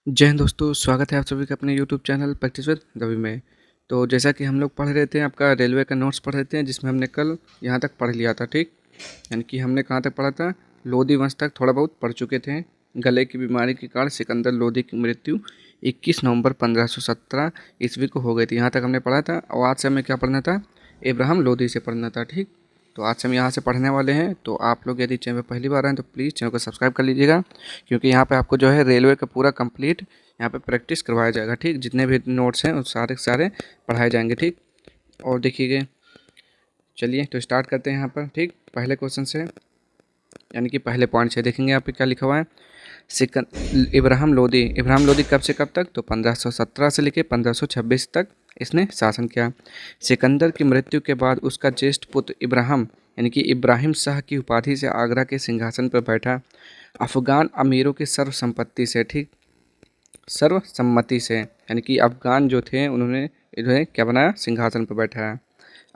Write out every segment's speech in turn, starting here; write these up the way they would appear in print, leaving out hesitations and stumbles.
जय हिंद दोस्तों, स्वागत है आप सभी का अपने YouTube channel practice with Ravi में। तो जैसा कि हम लोग पढ़ रहे थे, आपका रेलवे का नोट्स पढ़ रहे थे, जिसमें हमने कल यहाँ तक पढ़ लिया था। ठीक, यानी कि हमने कहाँ तक पढ़ा था? लोधी वंश तक थोड़ा बहुत पढ़ चुके थे। गले की बीमारी के कारण सिकंदर लोधी की मृत्यु 21 नवंबर 1517 ईस्वी को हो गई थी। यहाँ तक हमने पढ़ा था। और आज से हमें क्या पढ़ना था? इब्राहिम लोधी से पढ़ना था। ठीक, तो आज से हम यहाँ से पढ़ने वाले हैं। तो आप लोग यदि चैनल पर पहली बार आए तो प्लीज़ चैनल को सब्सक्राइब कर लीजिएगा, क्योंकि यहाँ पे आपको जो है रेलवे का पूरा कंप्लीट यहाँ पे प्रैक्टिस करवाया जाएगा। ठीक, जितने भी नोट्स हैं वो सारे के सारे पढ़ाए जाएंगे। ठीक, और देखिए, चलिए तो स्टार्ट करते हैं यहाँ पर। ठीक, पहले क्वेश्चन से, यानी कि पहले पॉइंट से देखेंगे यहाँ पे क्या लिखा हुआ है। इब्राहिम लोधी कब से कब तक? तो 1517 से लेकर 1526 तक इसने शासन किया। सिकंदर की मृत्यु के बाद उसका ज्येष्ठ पुत्र इब्राहिम, यानी कि इब्राहिम शाह की उपाधि से आगरा के सिंहासन पर बैठा। अफगान अमीरों की सर्वसंपत्ति से, ठीक, सर्वसम्मति से, यानी कि अफगान जो थे उन्होंने इन्हें क्या बनाया? सिंहासन पर बैठाया।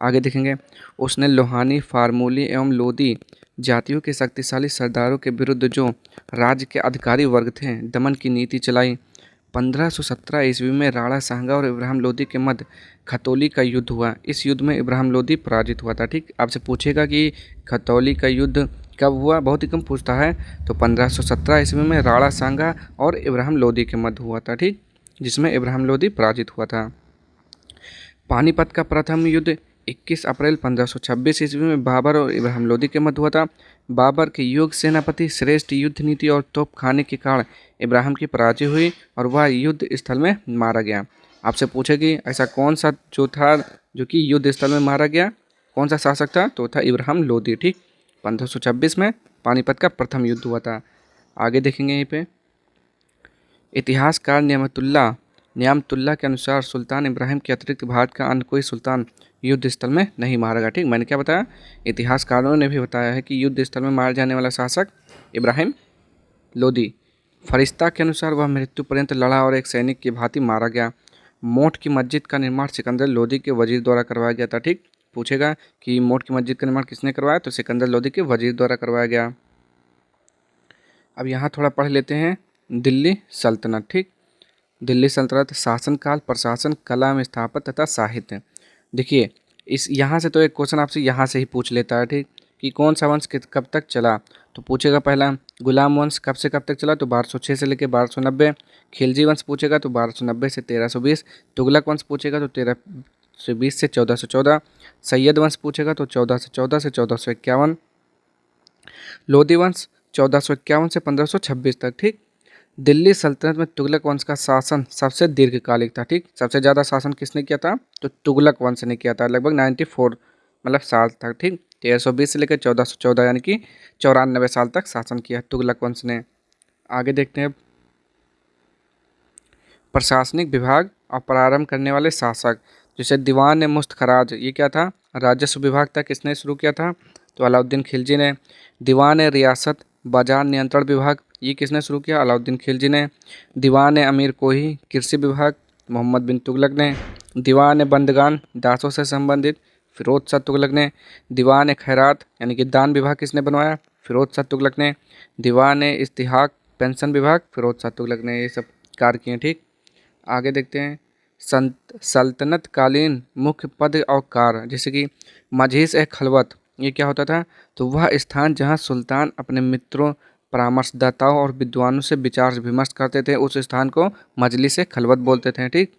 आगे देखेंगे, उसने लोहानी, फार्मूली एवं लोदी जातियों के शक्तिशाली सरदारों के विरुद्ध जो राज्य के अधिकारी वर्ग थे दमन की नीति चलाई। 1517 ईस्वी में राणा सांगा और इब्राहिम लोदी के मध्य खतौली का युद्ध हुआ। इस युद्ध में इब्राहिम लोदी पराजित हुआ था। ठीक, आपसे पूछेगा कि खतौली का युद्ध कब हुआ? बहुत ही कम पूछता है। तो 1517 ईस्वी में राणा सांगा और इब्राहिम लोदी के मध्य हुआ था। ठीक, जिसमें इब्राहिम लोदी पराजित हुआ था। पानीपत का प्रथम युद्ध 21 अप्रैल 1526 ईस्वी में बाबर और इब्राहिम लोदी के मध्य हुआ था। बाबर के योग्य सेनापति, श्रेष्ठ युद्ध नीति और तोप खाने के कारण इब्राहिम की पराजय हुई और वह युद्ध स्थल में मारा गया। आपसे पूछेगी ऐसा कौन सा जो था जो कि युद्ध स्थल में मारा गया, कौन सा शासक था? तो था इब्राहिम लोदी। ठीक, 1526 में पानीपत का प्रथम युद्ध हुआ था। आगे देखेंगे यहीं पे, इतिहासकार न्यामतुल्लाह के अनुसार सुल्तान इब्राहिम के अतिरिक्त भारत का अन्य कोई सुल्तान युद्ध स्थल में नहीं मारा गया। ठीक, मैंने क्या बताया? इतिहासकारों ने भी बताया है कि युद्ध स्थल में मारे जाने वाला शासक इब्राहिम लोदी। फरिश्ता के अनुसार वह मृत्यु पर्यंत लड़ा और एक सैनिक की भांति मारा गया। मोठ की मस्जिद का निर्माण सिकंदर लोदी के वजीर द्वारा करवाया गया था। ठीक, पूछेगा कि मोठ की मस्जिद का निर्माण किसने करवाया? तो सिकंदर लोदी के वजीर द्वारा करवाया गया। अब यहाँ थोड़ा पढ़ लेते हैं दिल्ली सल्तनत। ठीक, दिल्ली सल्तनत शासनकाल, प्रशासन, कला में स्थापत्य तथा साहित्य। देखिए, इस यहाँ से तो एक क्वेश्चन आपसे यहाँ से ही पूछ लेता है। ठीक, कि कौन सा वंश कब तक चला? तो पूछेगा पहला गुलाम वंश कब से कब तक चला? तो 1206 से लेकर 1290। खिलजी वंश पूछेगा तो 1290 से 1320। तुगलक वंश पूछेगा तो 1320 से 1414। सैयद वंश पूछेगा तो 1414 से 1451। लोधी वंश 1451 से 1526 तक। ठीक, दिल्ली सल्तनत में तुगलक वंश का शासन सबसे दीर्घकालिक था। ठीक, सबसे ज़्यादा शासन किसने किया था? तो तुगलक वंश ने किया था, लगभग 94 मतलब साल तक। ठीक, 1320 से लेकर 1414, यानी कि 94 साल तक शासन किया तुगलक वंश ने। आगे देखते हैं, प्रशासनिक विभाग और प्रारंभ करने वाले शासक, जैसे दीवान मुस्त खराज, ये क्या था? राजस्व विभाग था। किसने शुरू किया था? तो अलाउद्दीन खिलजी ने। दीवान रियासत बाजार नियंत्रण विभाग, ये किसने शुरू किया? अलाउद्दीन खिलजी ने। दीवान अमीर कोही कृषि विभाग, मोहम्मद बिन तुगलक ने। दीवान बंदगान दासों से संबंधित, फिरोज शाह तुगलक ने। दीवान खैरात यानी कि दान विभाग किसने बनवाया? फिरोज शाह तुगलक ने। दीवान इस्तिहाक पेंशन विभाग, फिरोज शाह तुगलक ने ये सब कार्य किए। ठीक, आगे देखते हैं, सल्तनत कालीन मुख्य पद और कार्य, जैसे कि मजलिस ए खलवत, ये क्या होता था? तो वह स्थान जहाँ सुल्तान अपने मित्रों, परामर्शदाताओं और विद्वानों से विचार विमर्श करते थे, उस स्थान को मजलिस ए खलवत बोलते थे। ठीक,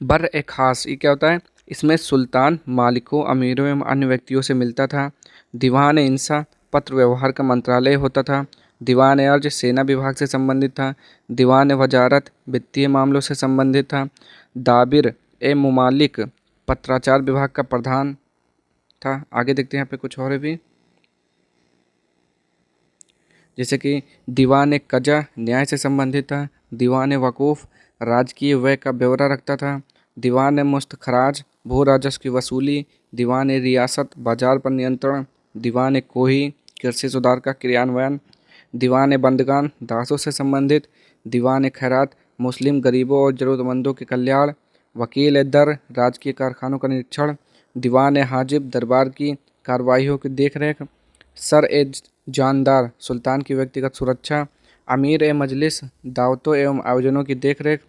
बर ए खास, ये क्या होता है? इसमें सुल्तान मालिकों, अमीरों एवं अन्य व्यक्तियों से मिलता था। दीवान इंसा पत्र व्यवहार का मंत्रालय होता था। दीवान अर्ज सेना विभाग से संबंधित था। दीवान वजारत वित्तीय मामलों से संबंधित था। दाबिर ए मुमालिक पत्राचार विभाग का प्रधान था। आगे देखते हैं यहाँ पे कुछ और भी, जैसे कि दीवान कजा न्याय से संबंधित था। दीवान वकूफ़ राजकीय व्यय का ब्यौरा रखता था। दीवान मुस्तखराज भू राजस्व की वसूली। दीवान रियासत बाजार पर नियंत्रण। दीवान कोही कृषि सुधार का क्रियान्वयन। दीवान बंदगान दासों से संबंधित। दीवान खैरात मुस्लिम गरीबों और ज़रूरतमंदों के कल्याण। वकील दर राजकीय कारखानों का निरीक्षण। दीवान हाजिब दरबार की कार्रवाइयों की देखरेख। सर ए जानदार सुल्तान की व्यक्तिगत सुरक्षा। अमीर ए मजलिस दावतों एवं आयोजनों की देखरेख।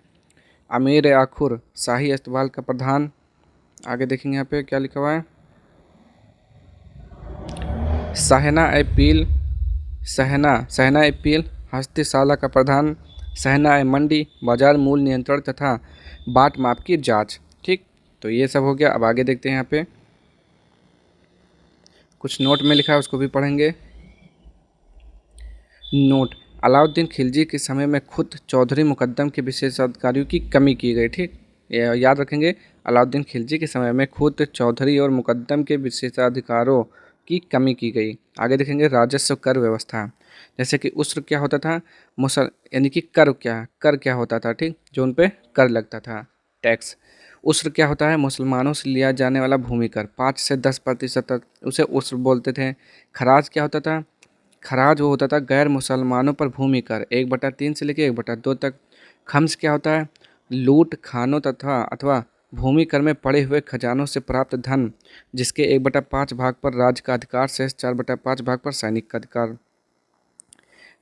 अमीर ए आखुर शाही इस्तकबाल का प्रधान। आगे देखेंगे यहाँ पे क्या लिखा हुआ है। सहना ए पील सहना ए पील हस्तीशाला का प्रधान। सहना ए मंडी बाजार मूल्य नियंत्रण तथा बाट माप की जांच। ठीक, तो ये सब हो गया। अब आगे देखते हैं यहाँ पे कुछ नोट में लिखा है, उसको भी पढ़ेंगे। नोट, अलाउद्दीन खिलजी के समय में खुद चौधरी मुकद्दम के विशेषाधिकारियों की कमी की गई। ठीक, ये याद रखेंगे। अलाउद्दीन खिलजी के समय में खुद चौधरी और मुकद्दम के विशेषाधिकारों की कमी की गई। आगे देखेंगे राजस्व कर व्यवस्था। जैसे कि उस्र क्या होता था, यानी कि कर क्या होता था। ठीक, जो उन पे कर लगता था, टैक्स। उस्र क्या होता है, मुसलमानों से लिया जाने वाला भूमि कर 5 से 10% तक, उसे उस्र बोलते थे। खराज क्या होता था, खराज वो होता था गैर मुसलमानों पर भूमि कर 1/3 से लेकर 1/2 तक। खम्स क्या होता है, लूट खानों तथा अथवा भूमि कर में पड़े हुए खजानों से प्राप्त धन, जिसके 1/5 भाग पर राज्य का अधिकार, शेष 4/5 भाग पर सैनिक का अधिकार।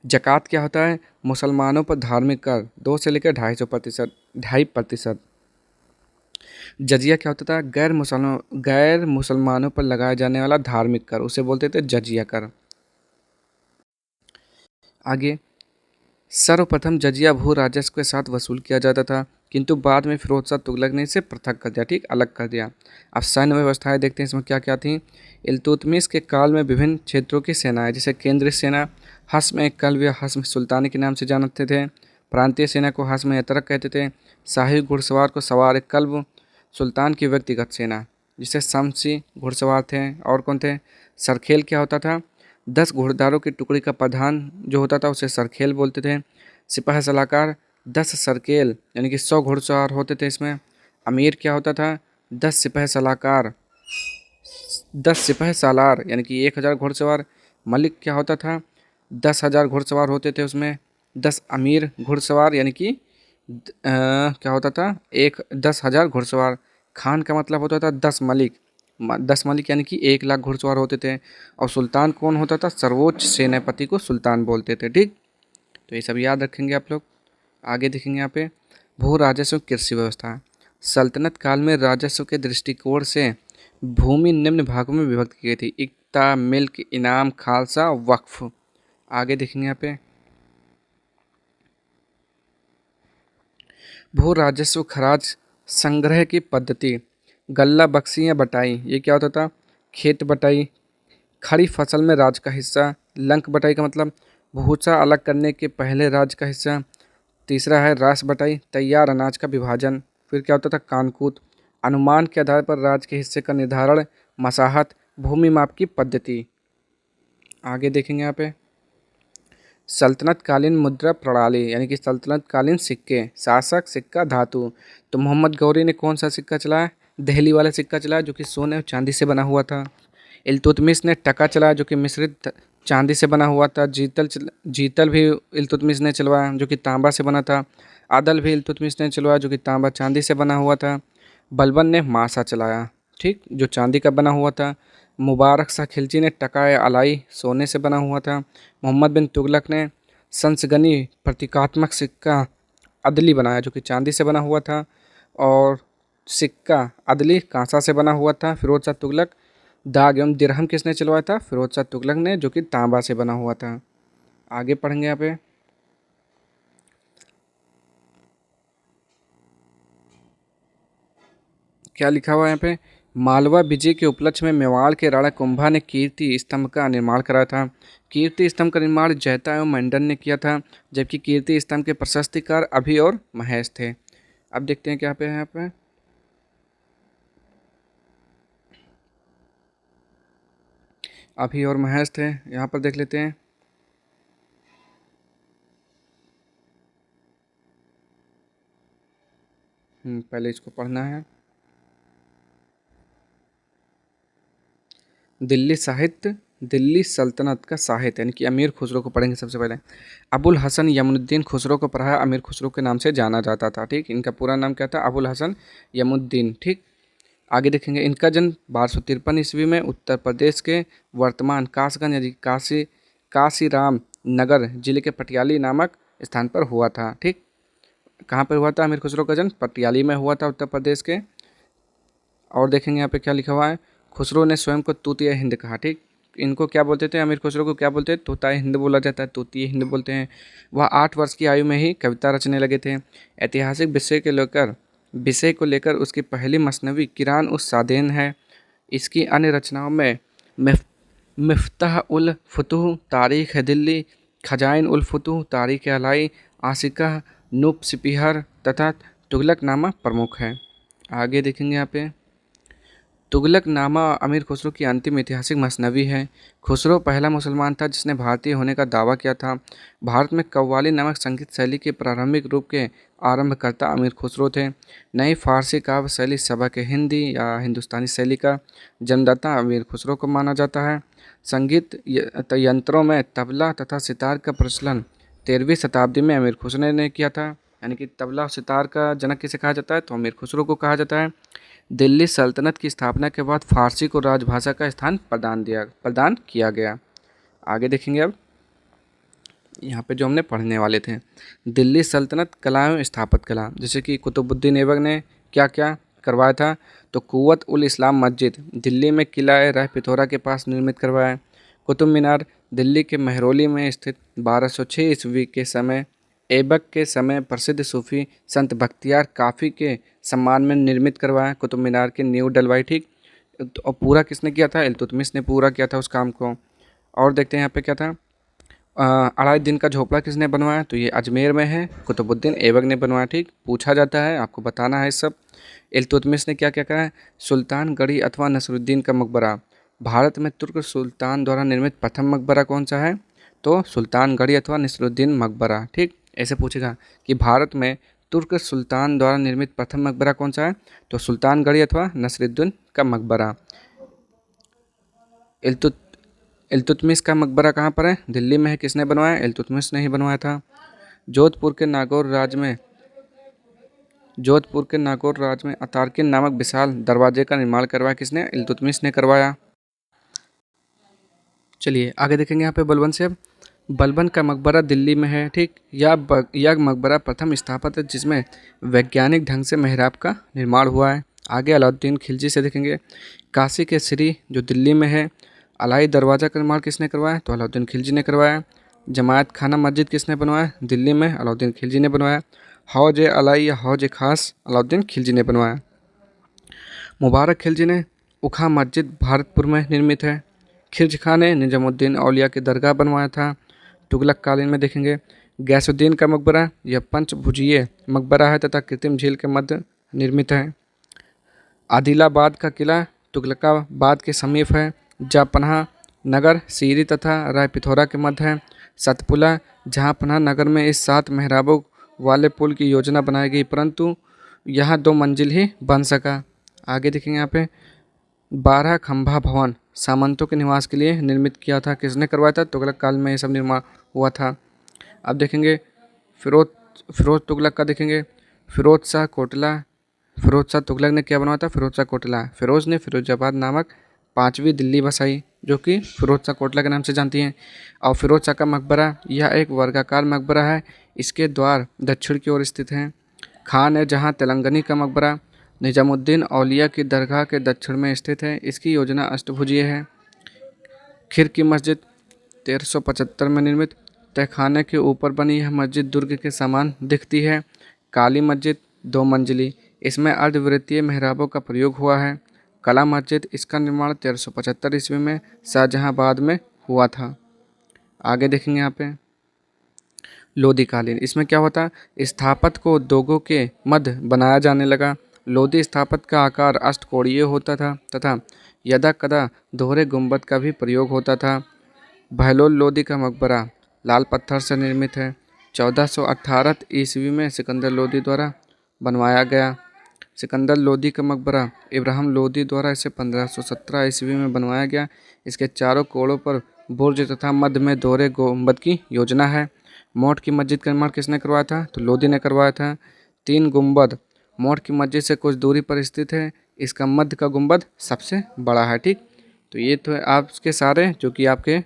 जक़ात क्या होता है, मुसलमानों पर धार्मिक कर 2 से लेकर 2.5%। जजिया क्या होता था, गैर मुसलमानों पर लगाया जाने वाला धार्मिक कर, उसे बोलते थे जजिया कर। आगे, सर्वप्रथम जजिया भू राजस्व के साथ वसूल किया जाता था, किंतु बाद में फिरोज शाह तुगलक ने इसे पृथक कर दिया। ठीक, अलग कर दिया। अब सैन्य व्यवस्थाएं देखते हैं इसमें क्या क्या थी। इल्तुतमिश के काल में विभिन्न क्षेत्रों की सेनाएं, जैसे केंद्रीय सेना हस्म कल्ब या हस्म सुल्तानी के नाम से जानते थे। प्रांतीय सेना को हस्म यतरक कहते थे। शाही घुड़सवार को सवार कल्ब। सुल्तान की व्यक्तिगत सेना, जिसे शमसी घुड़सवार थे। और कौन थे, सरखेल क्या होता था, 10 घोड़दारों की टुकड़ी का प्रधान जो होता था उसे सरखेल बोलते थे। सिपाही सलाहकार 10 सरखेल यानी कि 100 घुड़सवार होते थे इसमें। अमीर क्या होता था, 10 सिपाही सलाहकार 10 सिपाही सालार यानी कि 1000 घुड़सवार। मलिक क्या होता था, 10,000 घुड़सवार होते थे उसमें। 10 अमीर घुड़सवार यानी कि क्या होता था, 10,000 घुड़सवार। खान का मतलब होता था 10 मलिक। 10 मलिक यानी कि 1,00,000 घुड़सवार होते थे। और सुल्तान कौन होता था, सर्वोच्च सेनापति को सुल्तान बोलते थे। ठीक, तो ये सब याद रखेंगे आप लोग। आगे देखेंगे यहाँ पे भू राजस्व कृषि व्यवस्था। सल्तनत काल में राजस्व के दृष्टिकोण से भूमि निम्न भागों में विभक्त की गई थी, इक्ता, मिल्क, इनाम, खालसा, वक्फ। आगे देखेंगे यहाँ पे भू राजस्व खराज संग्रह की पद्धति। गल्ला बख्शी या बटाई, ये क्या होता था, खेत बटाई। खड़ी फसल में राज का हिस्सा। लंक बटाई का मतलब भूसा अलग करने के पहले राज का हिस्सा। तीसरा है रास बटाई, तैयार अनाज का विभाजन। फिर क्या होता था, कानकूत, अनुमान के आधार पर राज के हिस्से का निर्धारण। मसाहत, भूमि माप की पद्धति। आगे देखेंगे यहाँ पे सल्तनत कालीन मुद्रा प्रणाली यानी कि सल्तनत कालीन सिक्के। शासक, सिक्का, धातु। तो मोहम्मद गौरी ने कौन सा सिक्का चलाया, दहली वाला सिक्का चलाया जो कि सोने और चांदी से बना हुआ था। इल्तुतमिश ने टका चलाया जो कि मिश्रित चांदी से बना हुआ था। जीतल भी इल्तुतमिश ने चलवाया जो कि तांबा से बना था। आदल भी इल्तुतमिश ने चलवाया जो कि तांबा चांदी से बना हुआ था। बलबन ने मासा चलाया, ठीक, जो चांदी का बना हुआ था। मुबारक शाह खिलजी ने टका या अलाई सोने से बना हुआ था। मोहम्मद बिन तुगलक ने संसगनी प्रतीकात्मक सिक्का अदली बनाया जो कि चांदी से बना हुआ था। और सिक्का अदली कांसा से बना हुआ था। फिरोज शाह तुगलक दाग एवं दिरहम किसने चलवाया था, फिरोज शाह तुगलक ने, जो कि तांबा से बना हुआ था। आगे पढ़ेंगे यहाँ पे क्या लिखा हुआ है यहाँ पे। मालवा विजय के उपलक्ष्य में मेवाड़ के राणा कुंभा ने कीर्ति स्तंभ का निर्माण कराया था। कीर्ति स्तंभ का निर्माण जैता एवं मंडन ने किया था, जबकि कीर्ति स्तंभ के प्रशस्तिकार अभि और महेश थे। अब देखते हैं क्या पे है यहाँ पे। अभि और महेश थे, यहाँ पर देख लेते हैं। पहले इसको पढ़ना है। दिल्ली सल्तनत का साहित्य यानी कि अमीर खुसरो को पढ़ेंगे सबसे पहले। अबुल हसन यमुनुद्दीन खुसरो को पढ़ा, अमीर खुसरो के नाम से जाना जाता था। ठीक, इनका पूरा नाम क्या था, अबुल हसन यमुनुद्दीन। ठीक, आगे देखेंगे इनका जन्म 1253 ईस्वी में उत्तर प्रदेश के वर्तमान कासगंज यानी काशीराम नगर जिले के पटियाली नामक स्थान पर हुआ था। ठीक, कहाँ पर हुआ था अमीर खुसरो का जन्म? पटियाली में हुआ था, उत्तर प्रदेश के। और देखेंगे यहाँ पे क्या लिखा हुआ है, खुसरो ने स्वयं को तूतिया हिंद कहा। ठीक, इनको क्या बोलते थे? अमीर खुसरो को क्या बोलते हैं? तोता हिंद बोला जाता है, तूतिया हिंद बोलते हैं। वह 8 वर्ष की आयु में ही कविता रचने लगे थे। ऐतिहासिक विषय को लेकर उसकी पहली मसनवी किरान उस सादेन है। इसकी अन्य रचनाओं में मिफ्ताह उल फुतूह, तारीख है दिल्ली, खजाइन उल फुतूह, तारीख अलाई, आशिका, नूब सिपिहर तथा तुगलकनामा प्रमुख है। आगे देखेंगे यहाँ पे, तुगलकनामा अमीर खुसरो की अंतिम ऐतिहासिक मसनवी है। खुसरो पहला मुसलमान था जिसने भारतीय होने का दावा किया था। भारत में कव्वाली नामक संगीत शैली के प्रारंभिक रूप के आरंभकर्ता अमीर खुसरो थे। नई फारसी काव्य शैली सबक हिंदी या हिंदुस्तानी शैली का जन्मदाता अमीर खुसरो को माना जाता है। संगीत यंत्रों में तबला तथा सितार का प्रचलन 13वीं शताब्दी में अमीर खुसरो ने किया था। यानी कि तबला और सितार का जनक किसे कहा जाता है? तो अमीर खुसरो को कहा जाता है। दिल्ली सल्तनत की स्थापना के बाद फारसी को राजभाषा का स्थान प्रदान किया गया। आगे देखेंगे अब, यहाँ पे जो हमने पढ़ने वाले थे, दिल्ली सल्तनत कला एवं स्थापत्य कला, जैसे कि कुतुबुद्दीन ऐबक ने क्या क्या करवाया था? तो कुव्वत उल इस्लाम मस्जिद दिल्ली में किला राय पिथौरा के पास निर्मित करवाया। कुतुब मीनार दिल्ली के महरौली में स्थित 1206 ईस्वी के समय ऐबक के समय प्रसिद्ध सूफी संत बख्तियार काफ़ी के सम्मान में निर्मित करवाया। कुतुब मीनार की नींव डलवाई। ठीक, और पूरा किसने किया था? इल्तुतमिश ने पूरा किया था उस काम को। और देखते हैं यहाँ पे क्या था, 2.5 दिन का झोपड़ा किसने बनवाया? तो ये अजमेर में है, कुतुबुद्दीन ऐबक ने बनवाया। ठीक, पूछा जाता है, आपको बताना है सब। इल्तुतमिश ने क्या क्या करा है? सुल्तान गढ़ी अथवा नसरुद्दीन का मकबरा। भारत में तुर्क सुल्तान द्वारा निर्मित प्रथम मकबरा कौन सा है? तो सुल्तान गढ़ी अथवा नसरुद्दीन मकबरा। ठीक, ऐसे पूछेगा कि भारत में तुर्क सुल्तान द्वारा निर्मित प्रथम मकबरा कौन सा है? तो सुल्तान गढ़ी अथवा नसरुद्दीन का मकबरा। इल्तुतमिश का मकबरा कहाँ पर है? दिल्ली में है। किसने बनवाया? इल्तुतमिश ने ही बनवाया था। जोधपुर के नागौर राज में अतार्किन नामक विशाल दरवाजे का निर्माण करवाया किसने? इल्तुतमिश ने करवाया। चलिए आगे देखेंगे यहाँ पे बलबन का मकबरा दिल्ली में है। ठीक, यह मकबरा प्रथम स्थापत्य है जिसमें वैज्ञानिक ढंग से मेहराब का निर्माण हुआ है। आगे अलाउद्दीन खिलजी से देखेंगे, काशी के श्री जो दिल्ली में है। अलाई दरवाज़ा का निर्माण किसने करवाया? तो अलाउद्दीन खिलजी ने करवाया। जमायत खाना मस्जिद किसने बनवाया? दिल्ली में अलाउद्दीन खिलजी ने बनवाया। हौज अलाई या हौज खास अलाउद्दीन खिलजी ने बनवाया। मुबारक खिलजी ने उखा मस्जिद भारतपुर में निर्मित है। खिलज खां ने निजामुद्दीन औलिया की दरगाह बनवाया था। तुगलक कालीन में देखेंगे, गैसुद्दीन का मकबरा यह पंचभुजीय मकबरा है तथा कृत्रिम झील के मध्य निर्मित है। आदिलाबाद का किला तुगलकाबाद के समीप है। जहाँपनाह नगर सीरी तथा रायपिथौरा के मध्य है। सतपुला जहाँपनाह नगर में इस 7 मेहराबों वाले पुल की योजना बनाई गई परंतु यहाँ 2 मंजिल ही बन सका। आगे देखेंगे यहाँ पे, 12 खंभा भवन सामंतों के निवास के लिए निर्मित किया था। किसने करवाया था? तुगलक काल में ये सब निर्माण हुआ था। अब देखेंगे फिरोज तुगलक का देखेंगे, फिरोज शाह तुगलक ने क्या बनवाया था? फिरोज शाह कोटला। फिरोज ने फिरोजाबाद नामक 5वीं दिल्ली बसाई जो कि फिरोज शाह कोटला के नाम से जानती हैं। और फिरोज शाह का मकबरा यह एक वर्गाकार मकबरा है। इसके द्वार दक्षिण की ओर स्थित हैं। खान है जहाँ तेलंगनी का मकबरा निजामुद्दीन औलिया की दरगाह के दक्षिण में स्थित है। इसकी योजना अष्टभुजीय है। खिर की मस्जिद 1375 में निर्मित। तहखाने के ऊपर बनी यह मस्जिद दुर्ग के समान दिखती है। काली मस्जिद 2 मंजिली, इसमें अर्धवृत्तीय मेहराबों का प्रयोग हुआ है। कला मस्जिद, इसका निर्माण 1375 ईस्वी में शाहजहांबाद में हुआ था। आगे देखेंगे यहाँ पे, लोधी कालीन, इसमें क्या होता? स्थापत्य को उद्योगों के मध्य बनाया जाने लगा। लोधी स्थापत्य का आकार अष्टकोणीय होता था तथा यदा कदा दोहरे गुंबद का भी प्रयोग होता था। बहलोल लोधी का मकबरा लाल पत्थर से निर्मित है। 1418 ईस्वी में सिकंदर लोधी द्वारा बनवाया गया। सिकंदर लोधी का मकबरा इब्राहिम लोधी द्वारा इसे 1517 ईस्वी में बनवाया गया। इसके चारों कोणों पर बुर्ज तथा मध्य में दोहरे गुंबद की योजना है। मोट की मस्जिद का निर्माण किसने करवाया था? तो लोधी ने करवाया था। 3 गुंबद मोट की मस्जिद से कुछ दूरी पर स्थित है। इसका मध्य का गुंबद सबसे बड़ा है। ठीक, तो ये तो आपके सारे जो कि आपके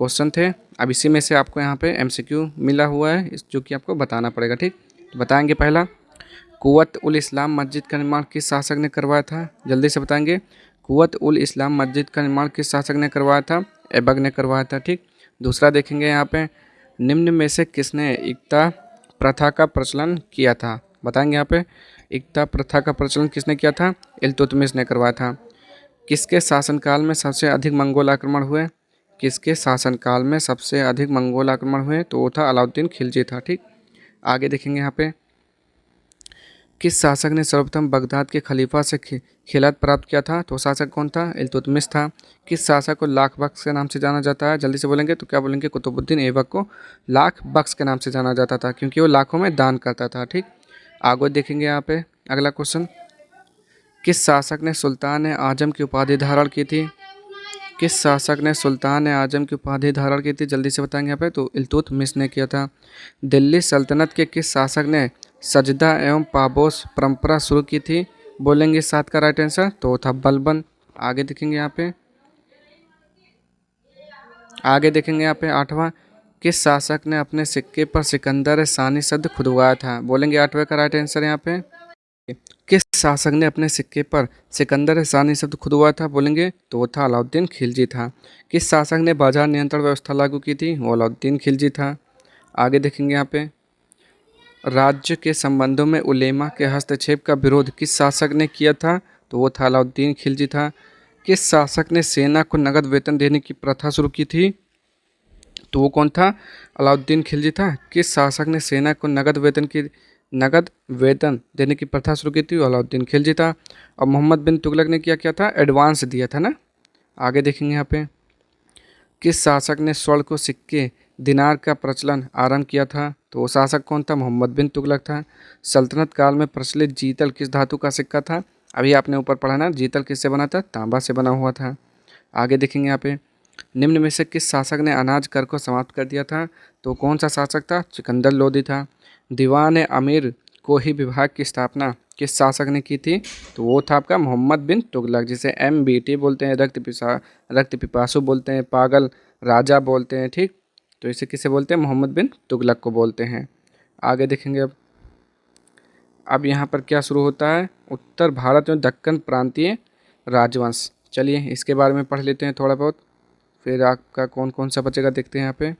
क्वेश्चन थे। अब इसी में से आपको यहाँ पे MCQ मिला हुआ है जो कि आपको बताना पड़ेगा। ठीक, बताएंगे। पहला, कुव्वत उल इस्लाम मस्जिद का निर्माण किस शासक ने करवाया था? जल्दी से बताएंगे। कुव्वत उल इस्लाम मस्जिद का निर्माण किस शासक ने करवाया था? ऐबक ने करवाया था। ठीक, दूसरा देखेंगे यहाँ पे, निम्न में से किसने एकता प्रथा का प्रचलन किया था? बताएंगे यहाँ पे, एकता प्रथा का प्रचलन किसने किया था? इल्तुतमिश ने करवाया था। किसके शासनकाल में सबसे अधिक मंगोल आक्रमण हुए? किसके शासनकाल में सबसे अधिक मंगोल आक्रमण हुए? तो वो था अलाउद्दीन खिलजी था। ठीक, आगे देखेंगे यहाँ पे, किस शासक ने सर्वप्रथम बगदाद के खलीफा से खिलाफत प्राप्त किया था? तो शासक कौन था? इल्तुतमिश था। किस शासक को लाख बख्श के नाम से जाना जाता है? जल्दी से बोलेंगे तो क्या बोलेंगे? कुतुबुद्दीन ऐबक को लाख बख्श के नाम से जाना जाता था क्योंकि वो लाखों में दान करता था। ठीक, आगे देखेंगे यहाँ पे अगला क्वेश्चन, किस शासक ने सुल्तान आजम की उपाधि धारण की थी? किस शासक ने सुल्तान आजम की उपाधि धारण की थी? जल्दी से बताएंगे यहाँ पे, तो इल्तुतमिश ने किया था। दिल्ली सल्तनत के किस शासक ने सजदा एवं पापोस परंपरा शुरू की थी? बोलेंगे 7 का राइट आंसर, तो वो था बलबन। आगे देखेंगे यहाँ पे, आठवां, किस शासक ने अपने सिक्के पर सिकंदर सानी शब्द खुदवाया था? बोलेंगे 8वें का राइट आंसर यहाँ पे। किस शासक ने अपने सिक्के पर सिकंदर सानी शब्द खुदवाया था? बोलेंगे तो वो था अलाउद्दीन खिलजी था। किस शासक ने बाजार नियंत्रण व्यवस्था लागू की थी? वो अलाउद्दीन खिलजी था। आगे देखेंगे यहाँ पे, राज्य के संबंधों में उलेमा के हस्तक्षेप का विरोध किस शासक ने किया था? तो वो था अलाउद्दीन खिलजी था। किस शासक ने सेना को नगद वेतन देने की प्रथा शुरू की थी? तो वो कौन था? अलाउद्दीन खिलजी था। किस शासक ने सेना को नगद वेतन देने की प्रथा शुरू की थी? अलाउद्दीन खिलजी था। और मोहम्मद बिन तुगलक ने क्या किया था? एडवांस दिया था ना। आगे देखेंगे यहाँ पे, किस शासक ने स्वर्ण को सिक्के दिनार का प्रचलन आरंभ किया था? तो वो शासक कौन था? मोहम्मद बिन तुगलक था। सल्तनत काल में प्रचलित जीतल किस धातु का सिक्का था? अभी आपने ऊपर पढ़ा ना, जीतल किससे बना था? तांबा से बना हुआ था। आगे देखेंगे यहाँ पे, निम्न में से किस शासक ने अनाज कर को समाप्त कर दिया था? तो कौन सा शासक था? सिकंदर लोदी था। दीवान अमीर को ही विभाग की स्थापना किस शासक ने की थी? तो वो था आपका मोहम्मद बिन तुगलक, जिसे MBT बोलते हैं, रक्त पिपासु बोलते हैं, पागल राजा बोलते हैं। ठीक, तो इसे किसे बोलते हैं? मोहम्मद बिन तुगलक को बोलते हैं। आगे देखेंगे अब यहाँ पर क्या शुरू होता है? उत्तर भारत में दक्कन प्रांतीय राजवंश। चलिए इसके बारे में पढ़ लेते हैं थोड़ा बहुत, फिर आपका कौन कौन सा बचेगा देखते हैं यहाँ पे।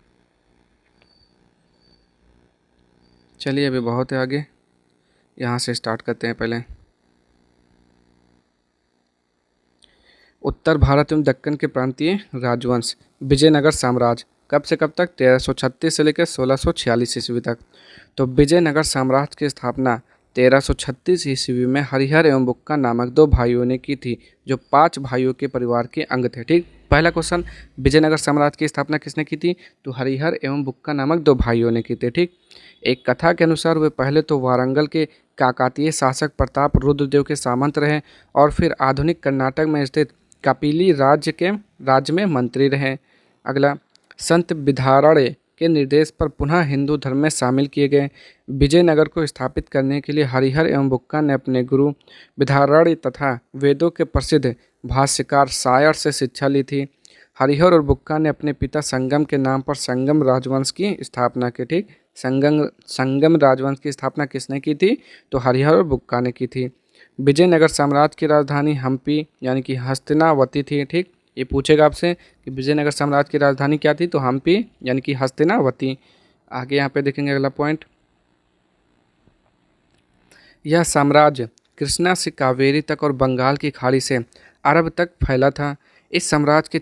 चलिए अभी बहुत है आगे, यहाँ से स्टार्ट करते हैं पहले। उत्तर भारत एवं दक्कन के प्रांतीय राजवंश। विजयनगर साम्राज्य कब से कब तक? 1336 से लेकर 1646 ईस्वी तक। तो विजयनगर साम्राज्य की स्थापना 1336 ईस्वी में हरिहर एवं बुक्का नामक 2 भाइयों ने की थी, जो 5 भाइयों के परिवार के अंग थे। ठीक, पहला क्वेश्चन, विजयनगर साम्राज्य की स्थापना किसने की थी? तो हरिहर एवं बुक्का नामक 2 भाइयों ने की थी। ठीक, एक कथा के अनुसार वे पहले तो वारंगल के काकातीय शासक प्रताप रुद्रदेव के सामंत रहे और फिर आधुनिक कर्नाटक में स्थित कपिली राज्य में मंत्री रहे। अगला, संत विधारण्य के निर्देश पर पुनः हिंदू धर्म में शामिल किए गए। विजयनगर को स्थापित करने के लिए हरिहर एवं बुक्का ने अपने गुरु विधारण्य तथा वेदों के प्रसिद्ध भाष्यकार सायर से शिक्षा ली थी। हरिहर और बुक्का ने अपने पिता संगम के नाम पर संगम राजवंश की स्थापना की। ठीक, संगम राजवंश की स्थापना किसने की थी? तो हरिहर और बुक्का ने की थी। विजयनगर साम्राज्य की राजधानी हम्पी यानी कि हस्तिनावती थी। ठीक, ये पूछेगा आपसे कि विजयनगर साम्राज्य की राजधानी क्या थी? तो हम्पी यानी कि हस्तिनावती। आगे यहाँ पे देखेंगे अगला पॉइंट, यह साम्राज्य कृष्णा से कावेरी तक और बंगाल की खाड़ी से अरब तक फैला था। इस साम्राज्य के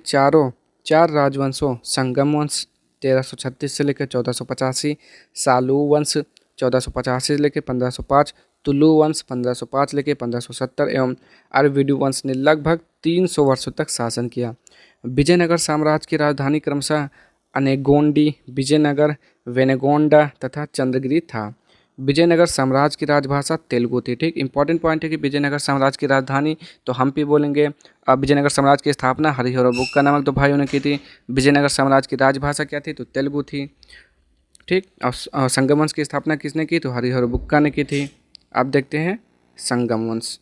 चार राजवंशों संगम वंश 1336 से लेकर 1485, सालू वंश 1485 से लेकर 1505, तुलु वंश 1505 लेकर 1570 एवं अरविडु वंश ने लगभग 300 वर्षों तक शासन किया। विजयनगर साम्राज्य की राजधानी क्रमशः अनेगोंडी, विजयनगर, वेनेगोंडा तथा चंद्रगिरी था। विजयनगर साम्राज्य की राजभाषा तेलुगु थी। ठीक, इंपॉर्टेंट पॉइंट है कि विजयनगर साम्राज्य की राजधानी तो हम्पी बोलेंगे। अब विजयनगर साम्राज्य की स्थापना हरिहर और बुक्का नामक 2 भाइयों ने की थी। विजयनगर साम्राज्य की राजभाषा क्या थी? तो तेलुगु थी। ठीक, और संगम वंश की स्थापना किसने की? तो हरिहर और बुक्का ने की थी। अब देखते हैं संगम वंश।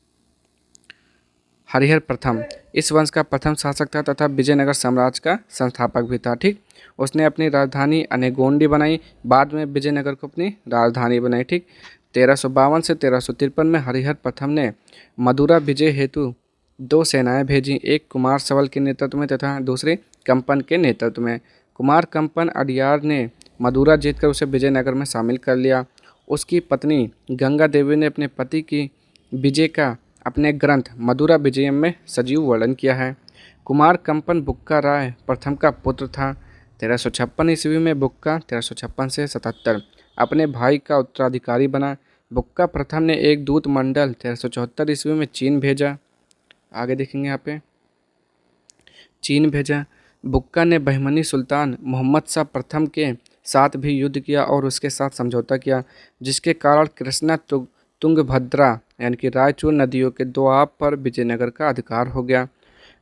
हरिहर प्रथम इस वंश का प्रथम शासक था तथा विजयनगर साम्राज्य का संस्थापक भी था। ठीक, उसने अपनी राजधानी अनेगोंडी बनाई, बाद में विजयनगर को अपनी राजधानी बनाई। ठीक, 1352 से 1353 में हरिहर प्रथम ने मदुरा विजय हेतु दो सेनाएं भेजी, एक कुमार सवल के नेतृत्व में तथा दूसरी कंपन के नेतृत्व में। कुमार कंपन अडियार ने मदुरा जीतकर उसे विजयनगर में शामिल कर लिया। उसकी पत्नी गंगा देवी ने अपने पति की विजय का अपने ग्रंथ मदुरा विजयम में सजीव वर्णन किया है। कुमार कंपन बुक्का राय प्रथम का पुत्र था। 1356 ईस्वी में बुक्का 1356 से 77 अपने भाई का उत्तराधिकारी बना। बुक्का प्रथम ने एक दूत मंडल 1374 ईस्वी में चीन भेजा। आगे देखेंगे यहाँ पे चीन भेजा। बुक्का ने बहमनी सुल्तान मोहम्मद शाह प्रथम के साथ भी युद्ध किया और उसके साथ समझौता किया, जिसके कारण कृष्णा तुंगभद्रा यानी कि रायचूर नदियों के दोआब पर विजयनगर का अधिकार हो गया।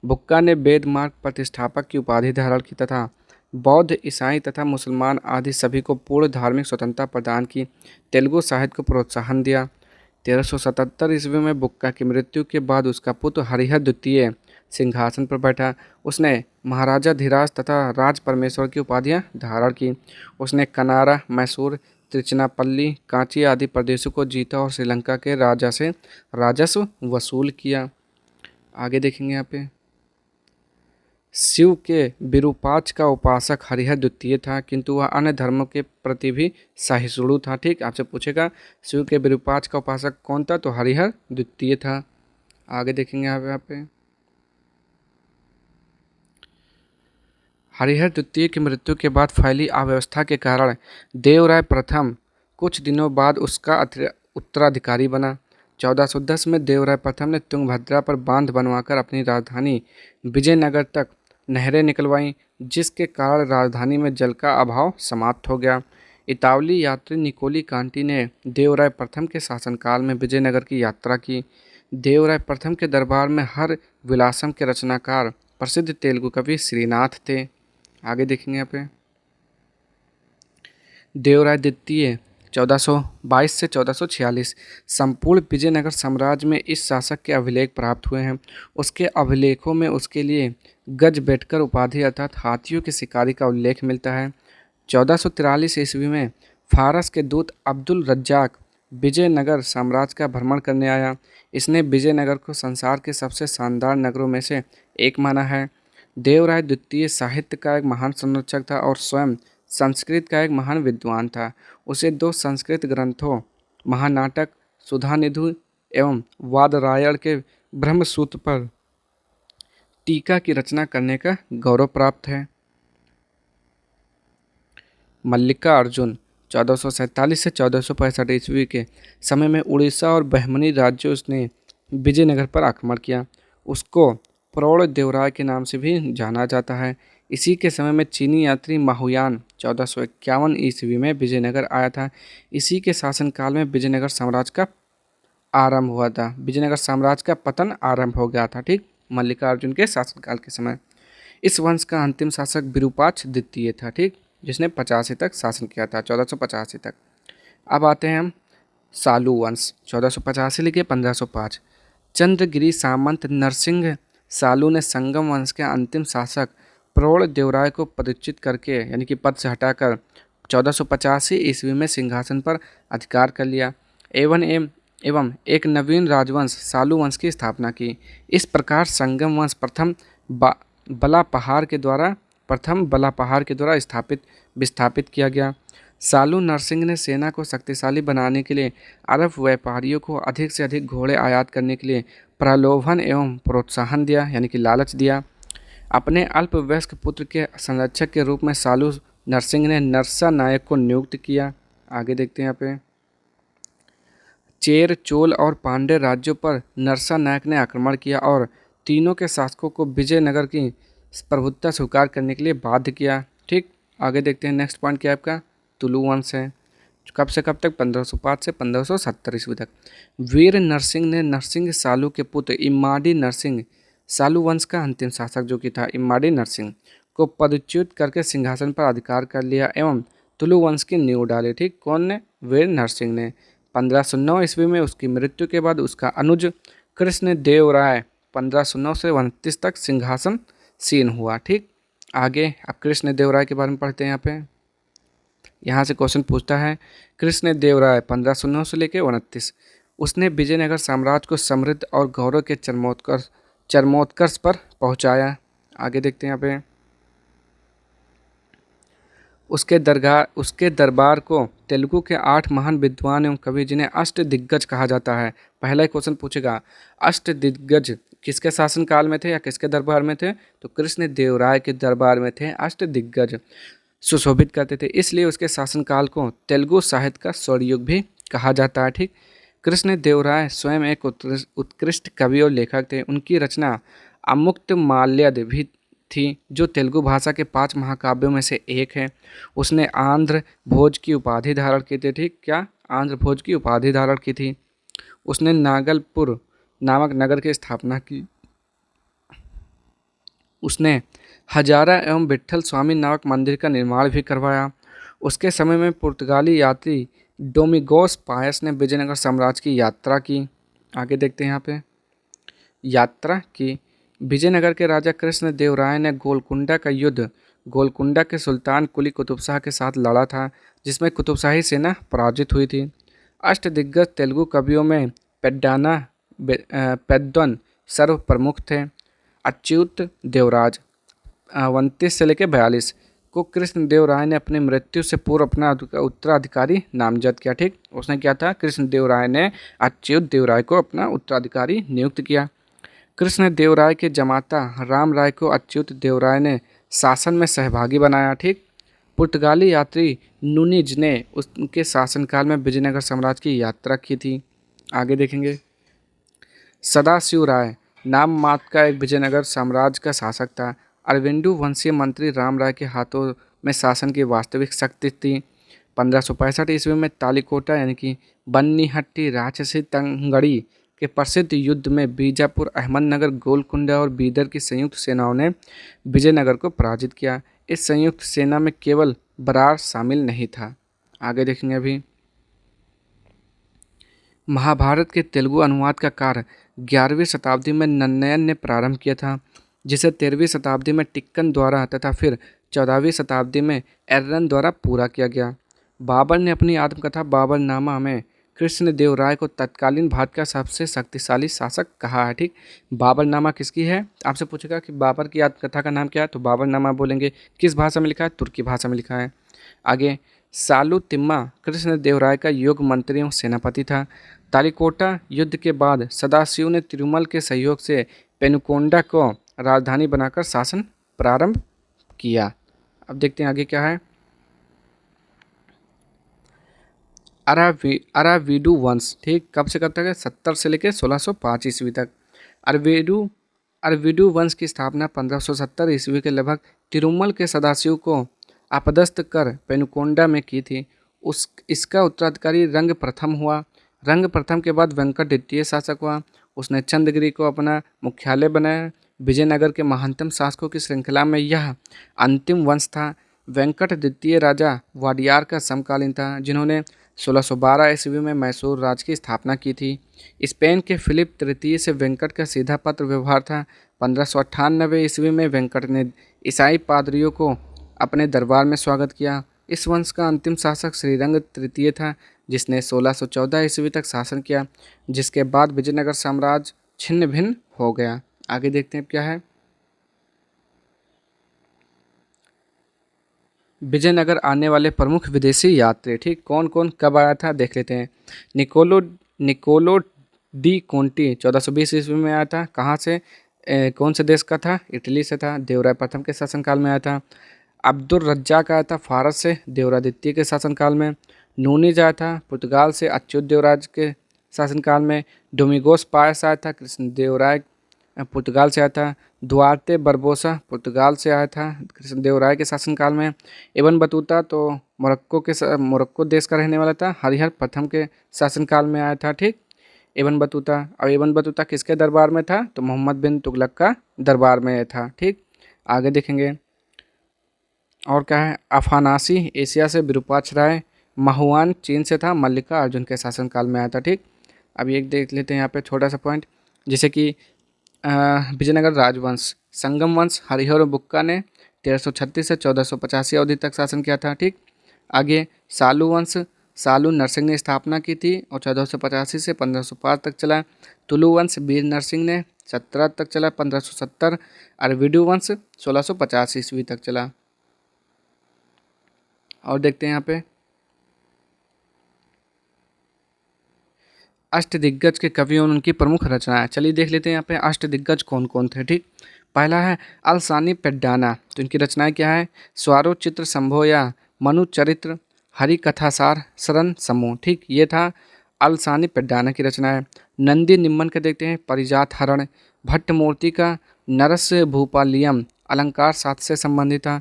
बुक्का ने वेद मार्ग प्रतिष्ठापक की उपाधि धारण की तथा बौद्ध, ईसाई तथा मुसलमान आदि सभी को पूर्ण धार्मिक स्वतंत्रता प्रदान की। तेलुगु साहित्य को प्रोत्साहन दिया। 1377 ईस्वी में बुक्का की मृत्यु के बाद उसका पुत्र हरिहर द्वितीय सिंहासन पर बैठा। उसने महाराजा धीराज तथा राज परमेश्वर की उपाधियां धारण की। उसने कनारा, मैसूर, त्रिचनापल्ली, कांची आदि प्रदेशों को जीता और श्रीलंका के राजा से राजस्व वसूल किया। आगे देखेंगे यहाँ पे शिव के विरूपाक्ष का उपासक हरिहर द्वितीय था, किंतु वह अन्य धर्मों के प्रति भी सहिष्णु था। ठीक, आपसे पूछेगा शिव के विरूपाक्ष का उपासक कौन था, तो हरिहर द्वितीय था। आगे देखेंगे यहाँ पे हरिहर द्वितीय की मृत्यु के बाद फैली अव्यवस्था के कारण देवराय प्रथम कुछ दिनों बाद उसका उत्तराधिकारी बना। 1410 में देवराय प्रथम ने तुंगभद्रा पर बांध बनवाकर अपनी राजधानी विजयनगर तक नहरें निकलवाईं, जिसके कारण राजधानी में जल का अभाव समाप्त हो गया। इतावली यात्री निकोली कांटी ने देवराय प्रथम के शासनकाल में विजयनगर की यात्रा की। देवराय प्रथम के दरबार में हर विलासम के रचनाकार प्रसिद्ध तेलुगु कवि श्रीनाथ थे। आगे देखेंगे यहाँ पे देवराय द्वितीय 1422 से 1446 संपूर्ण विजयनगर साम्राज्य में इस शासक के अभिलेख प्राप्त हुए हैं। उसके अभिलेखों में उसके लिए गजबेटकर उपाधि अर्थात हाथियों के शिकारी का उल्लेख मिलता है। 1443 ईस्वी में फारस के दूत अब्दुल रज्जाक विजयनगर साम्राज्य का भ्रमण करने आया। इसने विजयनगर को संसार के सबसे शानदार नगरों में से एक माना है। देवराय द्वितीय साहित्य का एक महान संरक्षक था और स्वयं संस्कृत का एक महान विद्वान था। उसे दो संस्कृत ग्रंथों महानाटक सुधानिधि एवं वादरायण के ब्रह्मसूत्र पर टीका की रचना करने का गौरव प्राप्त है। मल्लिका अर्जुन 1447 से 1465 ईस्वी के समय में उड़ीसा और बहमनी राज्यों ने विजयनगर पर आक्रमण किया। उसको प्रौढ़ देवराय के नाम से भी जाना जाता है। इसी के समय में चीनी यात्री माहुयान 1451 ईस्वी में विजयनगर आया था। इसी के शासनकाल में विजयनगर साम्राज्य का आरंभ हुआ था। विजयनगर साम्राज्य का पतन आरंभ हो गया था। ठीक, मल्लिकार्जुन के शासनकाल के समय। इस वंश का अंतिम शासक विरूपाक्ष द्वितीय था। ठीक, जिसने 85 तक शासन किया था, 1485 तक। अब आते हैं हम सालू वंश 1485 लिखे 1505। चंद्रगिरी सामंत नरसिंह सालू ने संगम वंश के अंतिम शासक प्रौढ़ देवराय को पदच्युत करके यानी कि पद से हटाकर 1485 ईस्वी में सिंहासन पर अधिकार कर लिया एवं एक नवीन राजवंश सालू वंश की स्थापना की। इस प्रकार संगम वंश प्रथम बला पहाड़ के द्वारा विस्थापित किया गया। सालू नरसिंह ने सेना को शक्तिशाली बनाने के लिए अरब व्यापारियों को अधिक से अधिक घोड़े आयात करने के लिए प्रलोभन एवं प्रोत्साहन दिया यानी कि लालच दिया। अपने अल्पवयस्क पुत्र के संरक्षक के रूप में सालू नरसिंह ने नरसा नायक को नियुक्त किया। आगे देखते हैं यहाँ पे चेर, चोल और पांड्य राज्यों पर नरसा नायक ने आक्रमण किया और तीनों के शासकों को विजयनगर की प्रभुत्ता स्वीकार करने के लिए बाध्य किया। ठीक, आगे देखते हैं नेक्स्ट पॉइंट क्या है आपका तुलु वंश है। कब से कब तक 1505 से 1570 ईस्वी तक। वीर नरसिंह ने नरसिंह सालू के पुत्र इम्माडी नरसिंह सालू वंश का अंतिम शासक जो कि था इम्माडी नरसिंह को पदच्युत करके सिंहासन पर अधिकार कर लिया एवं तुलु वंश की नींव डाली। ठीक, कौन ने? वीर नरसिंह ने। 1509 ईस्वी में उसकी मृत्यु के बाद उसका अनुज कृष्ण देव राय 1509 से 29 तक सिंहासन सीन हुआ। ठीक, आगे अब कृष्ण देव राय के बारे में पढ़ते हैं। यहाँ से क्वेश्चन पूछता है, कृष्ण देव राय 1509 से लेकर 29, उसने विजयनगर साम्राज्य को समृद्ध और गौरव के चरमोत्कर्ष पर पहुँचाया। आगे देखते हैं यहाँ पे, उसके दरबार को तेलुगु के 8 महान विद्वान एवं कवि, जिन्हें अष्ट दिग्गज कहा जाता है। पहला क्वेश्चन पूछेगा, अष्ट दिग्गज किसके शासनकाल में थे या किसके दरबार में थे? तो कृष्ण देव राय के दरबार में थे अष्ट दिग्गज। सुशोभित करते थे, इसलिए उसके शासनकाल को तेलुगु साहित्य का स्वर्णयुग भी कहा जाता है। ठीक, कृष्ण देव राय स्वयं एक उत्कृष्ट कवि और लेखक थे। उनकी रचना अमुक्त माल्यद भी थी, जो तेलुगु भाषा के 5 महाकाव्यों में से एक है। उसने आंध्र भोज की उपाधि धारण की थी। ठीक, क्या आंध्र भोज की उपाधि धारण की थी। उसने नागलपुर नामक नगर की स्थापना की। उसने हजारा एवं विट्ठल स्वामी नामक मंदिर का निर्माण भी करवाया। उसके समय में पुर्तगाली यात्री डोमिगोस पायस ने विजयनगर साम्राज्य की यात्रा की। आगे देखते हैं यहाँ पे, यात्रा की। विजयनगर के राजा कृष्ण देव राय ने गोलकुंडा का युद्ध गोलकुंडा के सुल्तान कुली कुतुब शाह के साथ लड़ा था, जिसमें कुतुब शाही सेना पराजित हुई थी। अष्टदिग्गज तेलुगु कवियों में पेद्दन सर्व प्रमुख थे। अच्युत देवराज 29 से लेकर 42 को कृष्ण देव राय ने अपनी मृत्यु से पूर्व अपना उत्तराधिकारी नामजद किया। ठीक, उसने क्या था, कृष्ण देव राय ने अच्युत देव राय को अपना उत्तराधिकारी नियुक्त किया। कृष्ण देव राय के जमाता राम राय को अच्युत देव राय ने शासन में सहभागी बनाया। ठीक, पुर्तगाली यात्री नुनिज ने उनके शासनकाल में विजयनगर साम्राज्य की यात्रा की थी। आगे देखेंगे, सदाशिव राय नाम मात्र का एक विजयनगर साम्राज्य का शासक था। अरविंदु वंशीय मंत्री राम राय के हाथों में शासन की वास्तविक शक्ति थी। 1565 ईस्वी में तालीकोटा यानी कि बन्नीहट्टी राक्षसी तंगड़ी के प्रसिद्ध युद्ध में बीजापुर, अहमदनगर, गोलकुंडा और बीदर की संयुक्त सेनाओं ने विजयनगर को पराजित किया। इस संयुक्त सेना में केवल बरार शामिल नहीं था। आगे देखेंगे अभी, महाभारत के तेलुगु अनुवाद का कार्य 11वीं शताब्दी में नन्नयन ने प्रारंभ किया था, जिसे 13वीं शताब्दी में टिक्कन द्वारा तथा फिर 14वीं शताब्दी में एर्रन द्वारा पूरा किया गया। बाबर ने अपनी आत्मकथा बाबरनामा में कृष्ण देव राय को तत्कालीन भारत का सबसे शक्तिशाली शासक कहा है। ठीक, बाबरनामा किसकी है? आपसे पूछेगा कि बाबर की आत्मकथा का नाम क्या है, तो बाबरनामा बोलेंगे। किस भाषा में लिखा है? तुर्की भाषा में लिखा है। आगे, सालू तिम्मा कृष्ण देव राय का योग मंत्री एवं सेनापति था। तालीकोटा युद्ध के बाद सदाशिव ने तिरुमल के सहयोग से पेनुकोंडा को राजधानी बनाकर शासन प्रारंभ किया। अब देखते हैं आगे क्या है। अराविडु वंश, ठीक, कब से कब तक है? 70 से लेकर 1605 ईस्वी तक। अरविडु वंश की स्थापना 1570 ईस्वी के लगभग तिरुमल के सदाशिव को आपदस्थ कर पेनुकोंडा में की थी। इसका उत्तराधिकारी रंग प्रथम हुआ। रंग प्रथम के बाद वेंकट द्वितीय शासक हुआ। उसने चंद्रगिरी को अपना मुख्यालय बनाया। विजयनगर के महानतम शासकों की श्रृंखला में यह अंतिम वंश था। वेंकट द्वितीय राजा वाडियार का समकालीन था, जिन्होंने 1612 ईस्वी में मैसूर राज्य की स्थापना की थी। स्पेन के फिलिप तृतीय से वेंकट का सीधा पत्र व्यवहार था। 1598 ईस्वी में वेंकट ने ईसाई पादरियों को अपने दरबार में स्वागत किया। इस वंश का अंतिम शासक श्रीरंग तृतीय था, जिसने 1614 ईस्वी तक शासन किया, जिसके बाद विजयनगर साम्राज्य छिन्न भिन्न हो गया। आगे देखते हैं क्या है। विजयनगर आने वाले प्रमुख विदेशी यात्री, ठीक, कौन कौन कब आया था देख लेते हैं। निकोलो डी कोंटी 1420 ईस्वी में आया था। कहाँ से? कौन से देश का था? इटली से था। देवराय प्रथम के शासनकाल में आया था। अब्दुल रज्जाक आया था फारस से, देवराय द्वितीय के शासनकाल में। नूनीज आया था पुर्तगाल से, अच्युत देवराज के शासनकाल में। डोमिगोस पायस आया था, कृष्ण देवराय पुर्तगाल से आया था। दुआर्ते बरबोसा पुर्तगाल से आया था कृष्ण देव राय के शासनकाल में। इब्न बतूता तो मोरक्को देश का रहने वाला था, हरिहर प्रथम के शासनकाल में आया था। ठीक, इब्न बतूता। और इब्न बतूता किसके दरबार में था? तो मोहम्मद बिन तुगलक का दरबार में था। ठीक, आगे देखेंगे और क्या है। अफानासी एशिया से, विरूपाक्ष राय महुआन चीन से था, मल्लिका अर्जुन के शासनकाल में आया था। ठीक, अब एक देख लेते हैं यहाँ पे छोटा सा पॉइंट, जैसे कि विजयनगर राजवंश। संगम वंश हरिहर बुक्का ने 1336 से 1485 अवधि तक शासन किया था। ठीक, आगे सालू वंश। सालू नरसिंह ने स्थापना की थी और 1485 से 1505 तक चला। तुलु वंश वीर नरसिंह ने 17 तक चला 1570। और विडु वंश 1650 ईस्वी तक चला। और देखते हैं यहाँ पे अष्टदिग्गज के कवियों और उनकी प्रमुख रचनाएं। चलिए देख लेते हैं यहाँ पे अष्टदिग्गज कौन कौन थे। ठीक, पहला है अलसानी पेड्डाना। तो इनकी रचनाएं क्या है? स्वारो चित्र संभोया, मनु चरित्र, हरि कथासार, शरण समूह। ठीक, ये था अलसानी पेड्डाना की रचना है। नंदी निम्मन के देखते हैं परिजात हरण। भट्ट मूर्ति का नरस भूपालियम अलंकार साथ से संबंधित था।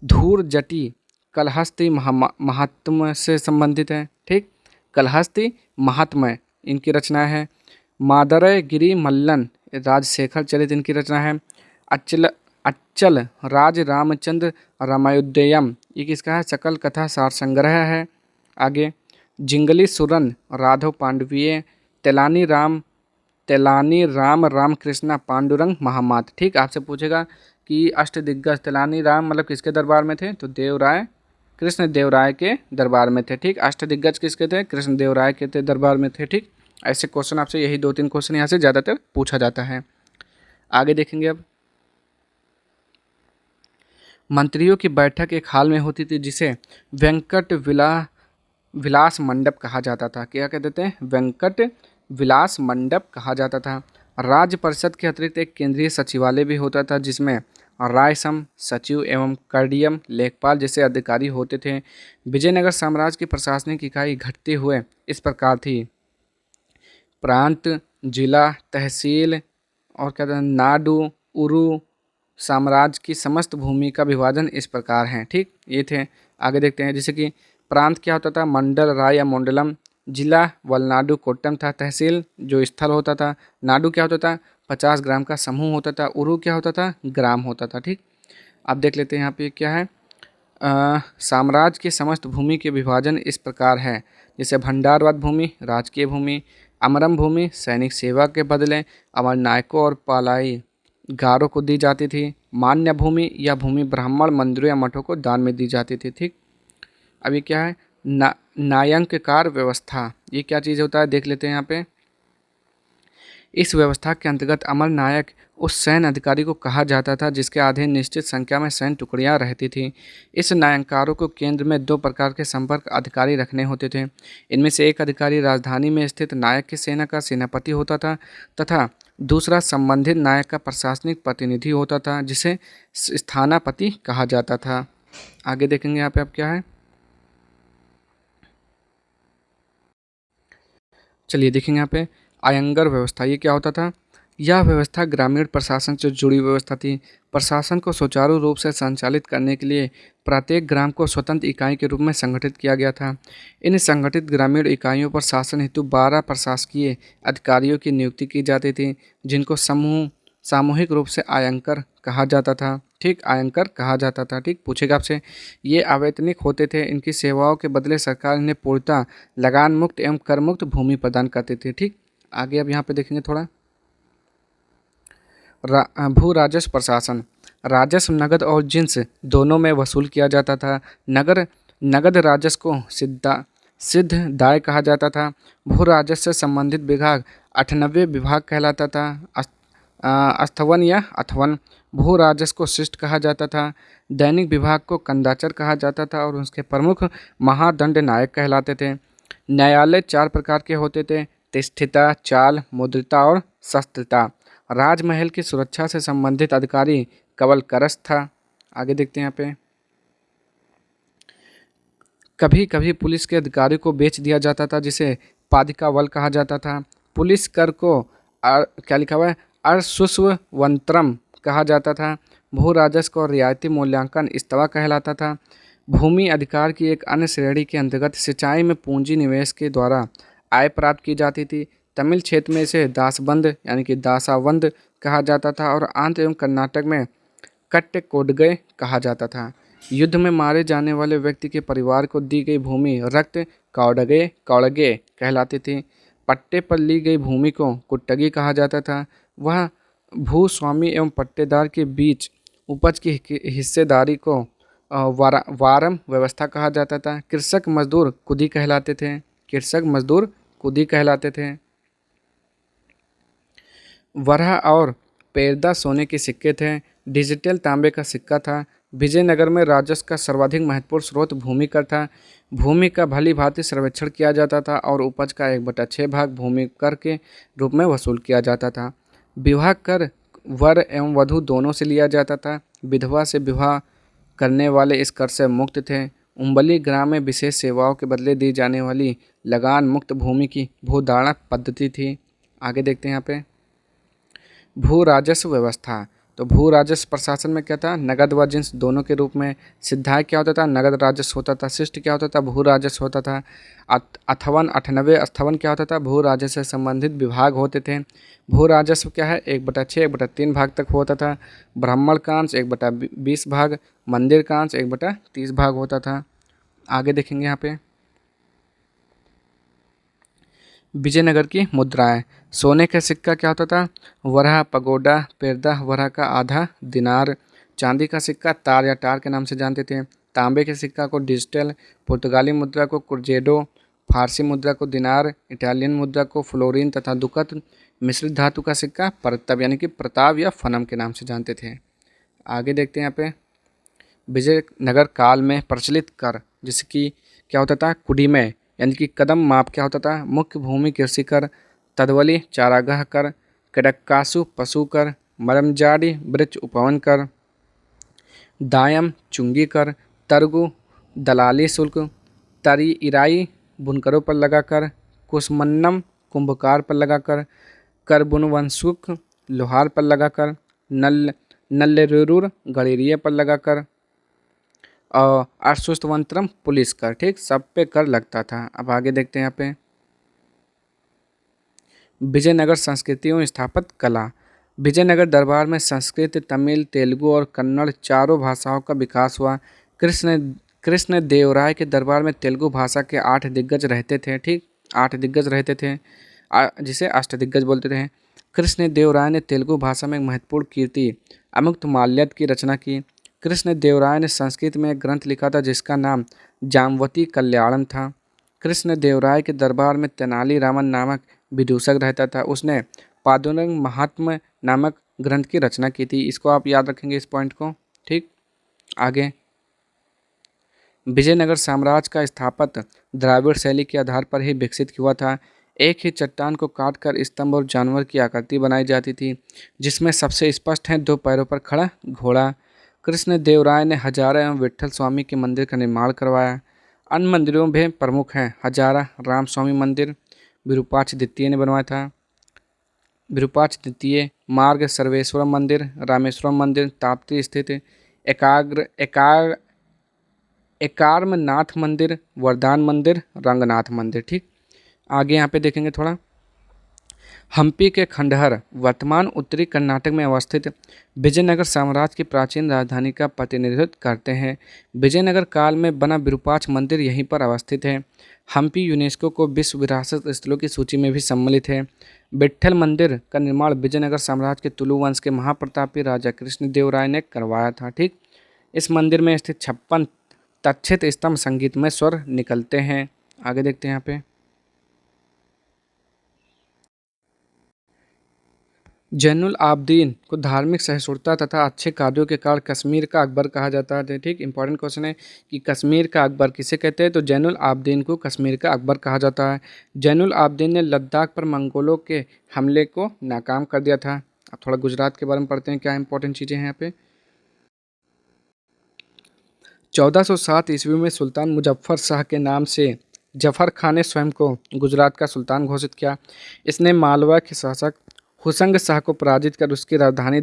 धूर जटी कलहस्ती महात्म से संबंधित है। ठीक, कलहस्ती महात्म्य इनकी रचना है। मादरय गिरी मल्लन राजशेखर चरित इनकी रचना है। अचल अच्चल राज रामचंद्र रामायुदयम ये किसका है? सकल कथा सार संग्रह है। आगे जिंगली सुरन राघव पांडवीय। तेलानी राम रामकृष्णा पांडुरंग महामात। ठीक, आपसे पूछेगा कि अष्टदिग्गज तेलानी राम मतलब किसके दरबार में थे? तो देवराय कृष्ण देव राय के दरबार में थे। ठीक, अष्टदिग्गज किसके थे? कृष्ण देव राय के दरबार में थे। ठीक, ऐसे क्वेश्चन आपसे यही 2-3 क्वेश्चन यहाँ से ज़्यादातर पूछा जाता है। आगे देखेंगे अब मंत्रियों की बैठक एक हाल में होती थी जिसे वेंकट विलास मंडप कहा जाता था। क्या कहते थे? वेंकट विलास मंडप कहा जाता था। राज्य परिषद के अतिरिक्त एक केंद्रीय सचिवालय भी होता था जिसमें रायसम सचिव एवं कर्डियम लेखपाल जैसे अधिकारी होते थे। विजयनगर साम्राज्य की प्रशासनिक इकाई घटते हुए इस प्रकार थी। प्रांत, जिला, तहसील और क्या कहते हैं नाडु उरु। साम्राज्य की समस्त भूमि का विभाजन इस प्रकार है। ठीक, ये थे। आगे देखते हैं जैसे कि प्रांत क्या होता था? मंडल राय या मंडलम। जिला वलनाडु कोट्टम था। तहसील जो स्थल होता था। नाडु क्या होता था? 50 ग्राम का समूह होता था। उरु क्या होता था? ग्राम होता था। ठीक, अब देख लेते हैं यहाँ पे क्या है। साम्राज्य की समस्त भूमि के विभाजन इस प्रकार है जैसे भंडारवाद भूमि राजकीय भूमि, अमरम भूमि सैनिक सेवा के बदले अमर नायकों और पालाई गारों को दी जाती थी। मान्य भूमि या भूमि ब्राह्मण मंदिरों या मठों को दान में दी जाती थी। ठीक, अब ये क्या है? नायंककार व्यवस्था। ये क्या चीज़ होता है देख लेते हैं यहाँ पे। इस व्यवस्था के अंतर्गत अमर नायक उस सैन्य अधिकारी को कहा जाता था जिसके अधीन निश्चित संख्या में सैन्य टुकड़ियां रहती थी। इस नायंकारों को केंद्र में 2 प्रकार के संपर्क अधिकारी रखने होते थे। इनमें से एक अधिकारी राजधानी में स्थित नायक की सेना का सेनापति होता था तथा दूसरा संबंधित नायक का प्रशासनिक प्रतिनिधि होता था जिसे स्थानापति कहा जाता था। आगे देखेंगे यहाँ पे अब क्या है। चलिए देखेंगे यहाँ पे आयंगर व्यवस्था। ये क्या होता था? यह व्यवस्था ग्रामीण प्रशासन से जुड़ी व्यवस्था थी। प्रशासन को सुचारू रूप से संचालित करने के लिए प्रत्येक ग्राम को स्वतंत्र इकाई के रूप में संगठित किया गया था। इन संगठित ग्रामीण इकाइयों पर शासन हेतु 12 प्रशासकीय अधिकारियों की नियुक्ति की जाती थी जिनको सामूहिक रूप से आयंकर कहा जाता था। ठीक, आयंकर कहा जाता था। ठीक, पूछेगा आपसे। ये अवैतनिक होते थे। इनकी सेवाओं के बदले सरकार इन्हें पूर्णतः लगान मुक्त एवं कर मुक्त भूमि प्रदान करती थी। ठीक, आगे अब यहाँ पे देखेंगे थोड़ा भू राजस्व प्रशासन। राजस्व नगद और जिन्स दोनों में वसूल किया जाता था। नगद राजस्व को सिद्ध दाय कहा जाता था। भू राजस्व से संबंधित विभाग 98 विभाग कहलाता था। अस्थवन या अथवन। भू राजस्व को शिष्ट कहा जाता था। दैनिक विभाग को कंदाचर कहा जाता था और उसके प्रमुख महादंड नायक कहलाते थे। न्यायालय 4 प्रकार के होते थे। तिष्ठिता, चाल, मुद्रिता और शस्त्रता। राजमहल की सुरक्षा से संबंधित अधिकारी कवल करस था। आगे देखते हैं यहाँ पे। कभी कभी पुलिस के अधिकारी को बेच दिया जाता था जिसे पादिका बल कहा जाता था। पुलिस कर को क्या लिखा हुआ है? अर्शुस्वंतरम कहा जाता था। भू राजस्व को रियायती मूल्यांकन इस्तवा कहलाता था। भूमि अधिकार की एक अन्य श्रेणी के अंतर्गत सिंचाई में पूंजी निवेश के द्वारा आय प्राप्त की जाती थी। तमिल क्षेत्र में इसे दासबंद यानी कि दासावंद कहा जाता था और आंध्र एवं कर्नाटक में कट्टेकोडगय कहा जाता था। युद्ध में मारे जाने वाले व्यक्ति के परिवार को दी गई भूमि रक्त कौड़गे कहलाती थी। पट्टे पर ली गई भूमि को कुट्टगी कहा जाता था। भूस्वामी एवं पट्टेदार के बीच उपज की हिस्सेदारी को वारम व्यवस्था कहा जाता था। कृषक मजदूर कुदी कहलाते थे। कृषक मजदूर कुदी कहलाते थे। वरहा और पेरदा सोने के सिक्के थे। डिजिटल तांबे का सिक्का था। विजयनगर में राजस्व का सर्वाधिक महत्वपूर्ण स्रोत भूमि कर था। भूमि का भली भांति सर्वेक्षण किया जाता था और उपज का 1/6 भाग भूमि कर के रूप में वसूल किया जाता था। विवाह कर वर एवं वधू दोनों से लिया जाता था। विधवा से विवाह करने वाले इस कर से मुक्त थे। उम्बली ग्राम में विशेष सेवाओं के बदले दी जाने वाली लगान मुक्त भूमि की भूधारणा पद्धति थी। आगे देखते हैं यहाँ पे भू राजस्व व्यवस्था। तो भू राजस्व प्रशासन में क्या था, नगद व जिन्स दोनों के रूप में। सिद्धाय क्या होता था, नगद राजस्व होता था। शिष्ट क्या होता था, भू राजस्व होता था। अथवन 98 अस्थवन क्या होता था, भू राजस्व से संबंधित विभाग होते थे। भू राजस्व क्या है, 1/6 1/3 भाग तक होता था। ब्राह्मण का अंश 1/20 भाग, मंदिर का अंश 1/30 भाग होता था। आगे देखेंगे यहाँ पे विजयनगर की मुद्राएं। सोने का सिक्का क्या होता था, वरहा, पगोडा, पेरदा, वरहा का आधा दिनार। चांदी का सिक्का तार या टार के नाम से जानते थे। तांबे के सिक्का को डिजिटल, पुर्तगाली मुद्रा को कुर्जेडो, फारसी मुद्रा को दिनार, इटालियन मुद्रा को फ्लोरिन तथा दुकत, मिश्रित धातु का सिक्का परतब यानी कि प्रताप या फनम के नाम से जानते थे। आगे देखते हैं यहाँ पे विजयनगर काल में प्रचलित कर, जिसकी क्या होता था, कुडीमय यानी कि कदम माप क्या होता था, मुख्य भूमि कृषि कर, तदवली चारागाह कर, कडक्कासु पशु कर, मरमजाड़ी वृक्ष उपवन कर, दायम चुंगी कर, तरगु दलाली शुल्क, तरी इराई बुनकरों पर लगाकर, कुसमन्नम कुंभकार पर लगाकर, करबुनवंशुक लोहार पर लगाकर, नल्लेरुर गड़ेरिया पर लगाकर और अश्वत्थवंतरम पुलिस कर। ठीक, सब पे कर लगता था। अब आगे देखते हैं यहाँ पे विजयनगर संस्कृति एवं स्थापत्य कला। विजयनगर दरबार में संस्कृत, तमिल, तेलुगु और कन्नड़ चारों भाषाओं का विकास हुआ। कृष्ण देवराय के दरबार में तेलुगु भाषा के 8 दिग्गज रहते थे। ठीक, 8 दिग्गज रहते थे, जिसे अष्टदिग्गज बोलते थे। कृष्ण देवराय ने तेलुगु भाषा में एक महत्वपूर्ण कीर्ति अमुक्तमाल्यद की रचना की। कृष्ण देवराय ने संस्कृत में एक ग्रंथ लिखा था जिसका नाम जामवती कल्याणम था। कृष्ण देवराय के दरबार में तेनाली रामन नामक विदूषक रहता था। उसने पादुरंग महात्म्य नामक ग्रंथ की रचना की थी। इसको आप याद रखेंगे, इस पॉइंट को। ठीक, आगे विजयनगर साम्राज्य का स्थापत्य द्राविड़ शैली के आधार पर ही विकसित हुआ था। एक ही चट्टान को काटकर स्तंभ और जानवर की आकृति बनाई जाती थी, जिसमें सबसे स्पष्ट है 2 पैरों पर खड़ा घोड़ा। कृष्ण देवराय ने हजारा एवं विट्ठल स्वामी के मंदिर का निर्माण करवाया। अन्य मंदिरों में प्रमुख हैं हजारा राम स्वामी मंदिर, विरूपाक्ष द्वितीय ने बनवाया था। विरूपाक्ष द्वितीय, मार्ग सर्वेश्वरम मंदिर, रामेश्वरम मंदिर, ताप्ती स्थित एकार्मनाथ मंदिर, वरदान मंदिर, रंगनाथ मंदिर। ठीक, आगे यहाँ पे देखेंगे थोड़ा हम्पी के खंडहर वर्तमान उत्तरी कर्नाटक में अवस्थित विजयनगर साम्राज्य की प्राचीन राजधानी का प्रतिनिधित्व करते हैं। विजयनगर काल में बना विरूपाक्ष मंदिर यहीं पर अवस्थित है। हम्पी यूनेस्को को विश्व विरासत स्थलों की सूची में भी सम्मिलित है। विट्ठल मंदिर का निर्माण विजयनगर साम्राज्य के तुलु वंश के महाप्रतापी राजा कृष्णदेवराय ने करवाया था। ठीक, इस मंदिर में स्थित 56 तक्षित स्तंभ संगीतमय स्वर निकलते हैं। आगे देखते हैं यहाँ पे जैनुल आबदीन को धार्मिक सहिष्णुता तथा अच्छे कार्यों के कारण कश्मीर का अकबर कहा जाता है। ठीक, इंपॉर्टेंट क्वेश्चन है कि कश्मीर का अकबर किसे कहते हैं, तो जैनुल आबदीन को कश्मीर का अकबर कहा जाता है। जैनुल आबदीन ने लद्दाख पर मंगोलों के हमले को नाकाम कर दिया था। अब थोड़ा गुजरात के बारे में पढ़ते हैं, क्या इंपॉर्टेंट चीज़ें हैं यहाँ पे। 1407 ईस्वी में सुल्तान मुजफ्फर शाह के नाम से जफर खान ने स्वयं को गुजरात का सुल्तान घोषित किया। इसने मालवा के शासक हुसंग शाह को पराजित कर उसकी राजधानी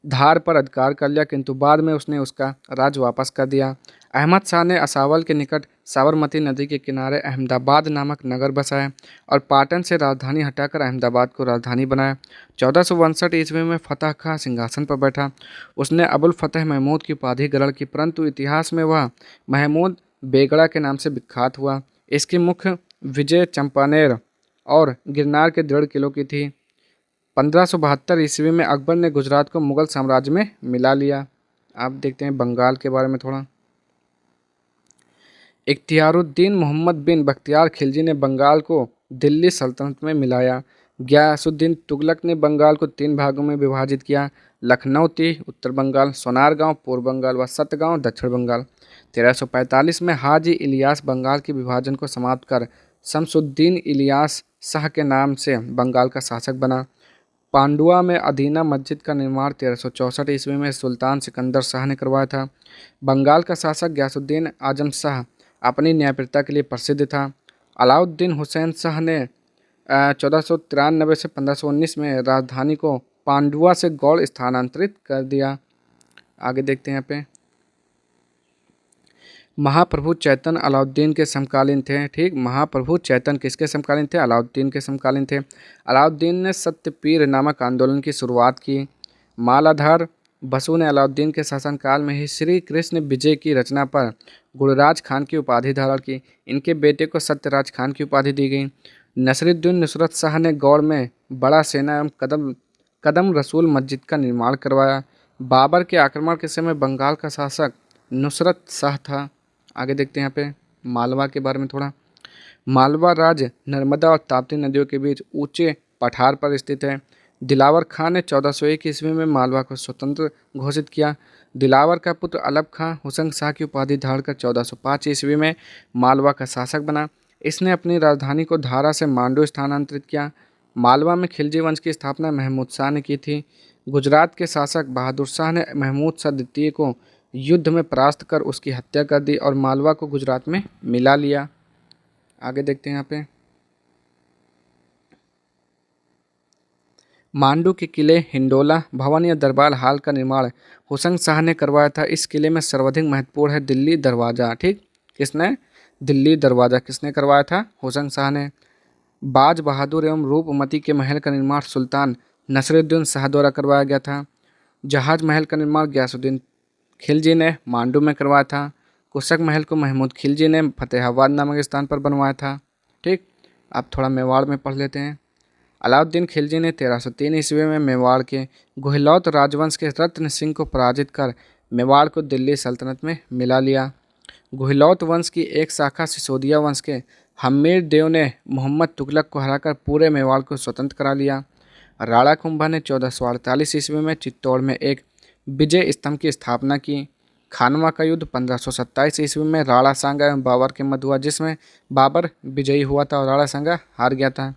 धार पर अधिकार कर लिया, किंतु बाद में उसने उसका राज वापस कर दिया। अहमद शाह ने असावल के निकट साबरमती नदी के किनारे अहमदाबाद नामक नगर बसाया और पाटन से राजधानी हटाकर अहमदाबाद को राजधानी बनाया। 1462 ईस्वी में फतह खां सिंहासन पर बैठा। उसने अबुल फतेह महमूद की उपाधि ग्रहण की, परंतु इतिहास में वह महमूद बेगड़ा के नाम से विख्यात हुआ। इसकी मुख्य विजय चंपानेर और गिरनार के दृढ़ किलों की थी। 1572 ईस्वी में अकबर ने गुजरात को मुगल साम्राज्य में मिला लिया। आप देखते हैं बंगाल के बारे में थोड़ा। इख्तियारुद्दीन मोहम्मद बिन बख्तियार खिलजी ने बंगाल को दिल्ली सल्तनत में मिलाया। गयासुद्दीन तुगलक ने बंगाल को 3 भागों में विभाजित किया। लखनऊती उत्तर बंगाल, सोनारगांव पूर्व बंगाल व सतगांव दक्षिण बंगाल। 1345 में हाजी इलियास बंगाल के विभाजन को समाप्त कर शमसुद्दीन इलियास शाह के नाम से बंगाल का शासक बना। पांडुआ में अदीना मस्जिद का निर्माण 1364 ईस्वी में सुल्तान सिकंदर शाह ने करवाया था। बंगाल का शासक गयासुद्दीन आजम शाह अपनी न्यायप्रियता के लिए प्रसिद्ध था। अलाउद्दीन हुसैन शाह ने 1493 से 1519 में राजधानी को पांडुआ से गौड़ स्थानांतरित कर दिया। आगे देखते हैं यहाँ पे। महाप्रभु चैतन्य अलाउद्दीन के समकालीन थे। ठीक, महाप्रभु चैतन्य किसके समकालीन थे? अलाउद्दीन के समकालीन थे। अलाउद्दीन ने सत्यपीर नामक आंदोलन की शुरुआत की। मालाधार बसु ने अलाउद्दीन के शासनकाल में ही श्री कृष्ण विजय की रचना पर गुलराज खान की उपाधि धारण की। इनके बेटे को सत्यराज खान की उपाधि दी गई। नसरुद्दीन नुसरत शाह ने गौड़ में बड़ा सेना एवं कदम रसूल मस्जिद का निर्माण करवाया। बाबर के आक्रमण के समय बंगाल का शासक नुसरत शाह था। आगे देखते हैं यहाँ पे मालवा के बारे में थोड़ा। मालवा राज्य नर्मदा और ताप्ती नदियों के बीच ऊंचे पठार पर स्थित है। दिलावर खां ने 1401 ईस्वी में मालवा को स्वतंत्र घोषित किया। दिलावर का पुत्र अलब खां हुसैन शाह की उपाधि धारण कर 1405 ईस्वी में मालवा का शासक बना। इसने अपनी राजधानी को धारा से मांडू स्थानांतरित किया। मालवा में खिलजी वंश की स्थापना महमूद शाह ने की थी। गुजरात के शासक बहादुर शाह ने महमूद शाह द्वितीय को युद्ध में परास्त कर उसकी हत्या कर दी और मालवा को गुजरात में मिला लिया। आगे देखते हैं यहाँ पे। मांडू के किले हिंडोला भवन या दरबार हाल का निर्माण हुसैन शाह ने करवाया था। इस किले में सर्वाधिक महत्वपूर्ण है दिल्ली दरवाज़ा। ठीक, किसने? दिल्ली दरवाज़ा किसने करवाया था? हुसैन शाह ने। बाज बहादुर एवं रूपमती के महल का निर्माण सुल्तान नसरुद्दीन शाह द्वारा करवाया गया था। जहाज महल का निर्माण गयासुद्दीन खिलजी ने मांडू में करवाया था। कुशक महल को महमूद खिलजी ने फतेहाबाद नामक स्थान पर बनवाया था। ठीक, अब थोड़ा मेवाड़ में पढ़ लेते हैं। अलाउद्दीन खिलजी ने 1303 ईस्वी में मेवाड़ के गुहिलौत राजवंश के रत्न सिंह को पराजित कर मेवाड़ को दिल्ली सल्तनत में मिला लिया। गुहिलौत वंश की एक शाखा सिसोदिया वंश के हम्मीर देव ने मोहम्मद तुगलक को हराकर पूरे मेवाड़ को स्वतंत्र करा लिया। राणा कुंभा ने 1448 ईस्वी में चित्तौड़ में एक विजय स्तंभ की स्थापना की। खानवा का युद्ध 1527 ईस्वी में राणा सांगा एवं बाबर के मध्य हुआ, जिसमें बाबर विजयी हुआ था और राणा सांगा हार गया था।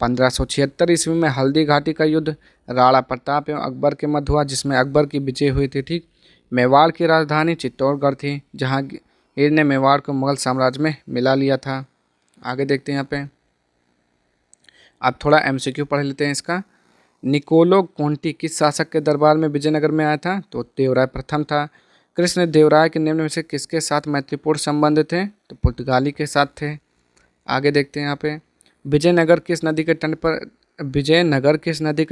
1576 ईस्वी में हल्दी घाटी का युद्ध राणा प्रताप एवं अकबर के मध्य हुआ, जिसमें अकबर की विजय हुई थी। ठीक, मेवाड़ की राजधानी चित्तौड़गढ़ थी, जहांगीर ने मेवाड़ को मुगल साम्राज्य में मिला लिया था। आगे देखते हैं यहाँ पे। अब थोड़ा एमसीक्यू पढ़ लेते हैं इसका। निकोलो कोंटी किस शासक के दरबार में विजयनगर में आया था? तो देवराय प्रथम था। कृष्ण देवराय के निम्न में से किसके साथ मैत्रीपूर्ण संबंध थे? तो पुर्तगाली के साथ थे। आगे देखते हैं यहाँ पे। विजयनगर किस नदी के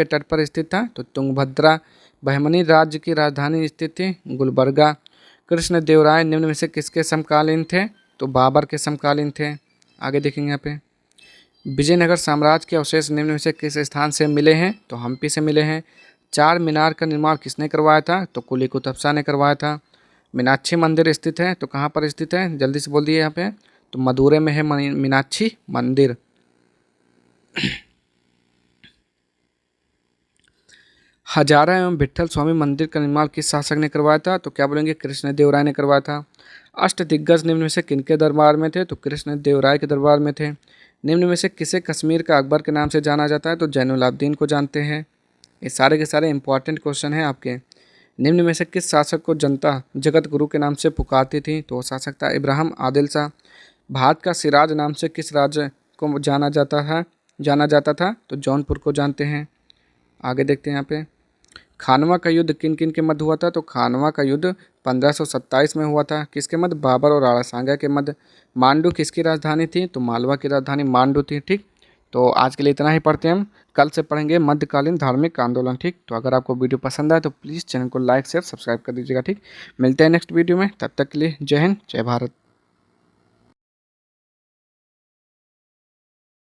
तट पर स्थित था? तो तुंगभद्रा। बहमनी राज्य की राजधानी स्थित थी गुलबर्गा। कृष्ण देवराय निम्न में से किसके समकालीन थे? तो बाबर के समकालीन थे। आगे देखेंगे यहाँ पे। विजयनगर साम्राज्य के अवशेष निम्न में से किस स्थान से मिले हैं? तो हम्पी से मिले हैं। चार मीनार का निर्माण किसने करवाया था? तो कुली कुतुब शाह ने करवाया था। मीनाक्षी मंदिर स्थित है, तो कहाँ पर स्थित है? जल्दी से बोल दिए यहाँ पे। तो मदुरै में है मीनाक्षी मंदिर। हजारा एवं विट्ठल स्वामी मंदिर का निर्माण किस शासक ने करवाया था? तो क्या बोलेंगे? कृष्ण देवराय ने करवाया था। अष्टदिग्गज निम्न में से किनके दरबार में थे? तो कृष्ण देवराय के दरबार में थे। निम्न में से किसे कश्मीर का अकबर के नाम से जाना जाता है? तो जैनुलाब्दीन को जानते हैं। ये सारे के सारे इंपॉर्टेंट क्वेश्चन हैं आपके। निम्न में से किस शासक को जनता जगत गुरु के नाम से पुकारती थी? तो वो शासक था इब्राहिम आदिल शाह। भारत का सिराज नाम से किस राज्य को जाना जाता था? तो जौनपुर को जानते हैं। आगे देखते हैं यहाँ पे। खानवा का युद्ध किन किन के मध्य हुआ था? तो खानवा का युद्ध 1527 में हुआ था। किसके मध्य? बाबर और राणा सांगा के मध्य। मांडू किसकी राजधानी थी? तो मालवा की राजधानी मांडू थी। ठीक, तो आज के लिए इतना ही पढ़ते हैं हम। कल से पढ़ेंगे मध्यकालीन धार्मिक आंदोलन। ठीक, तो अगर आपको वीडियो पसंद आए तो प्लीज़ चैनल को लाइक शेयर सब्सक्राइब कर दीजिएगा। ठीक, मिलते हैं नेक्स्ट वीडियो में, तब तक के लिए जय हिंद जय भारत।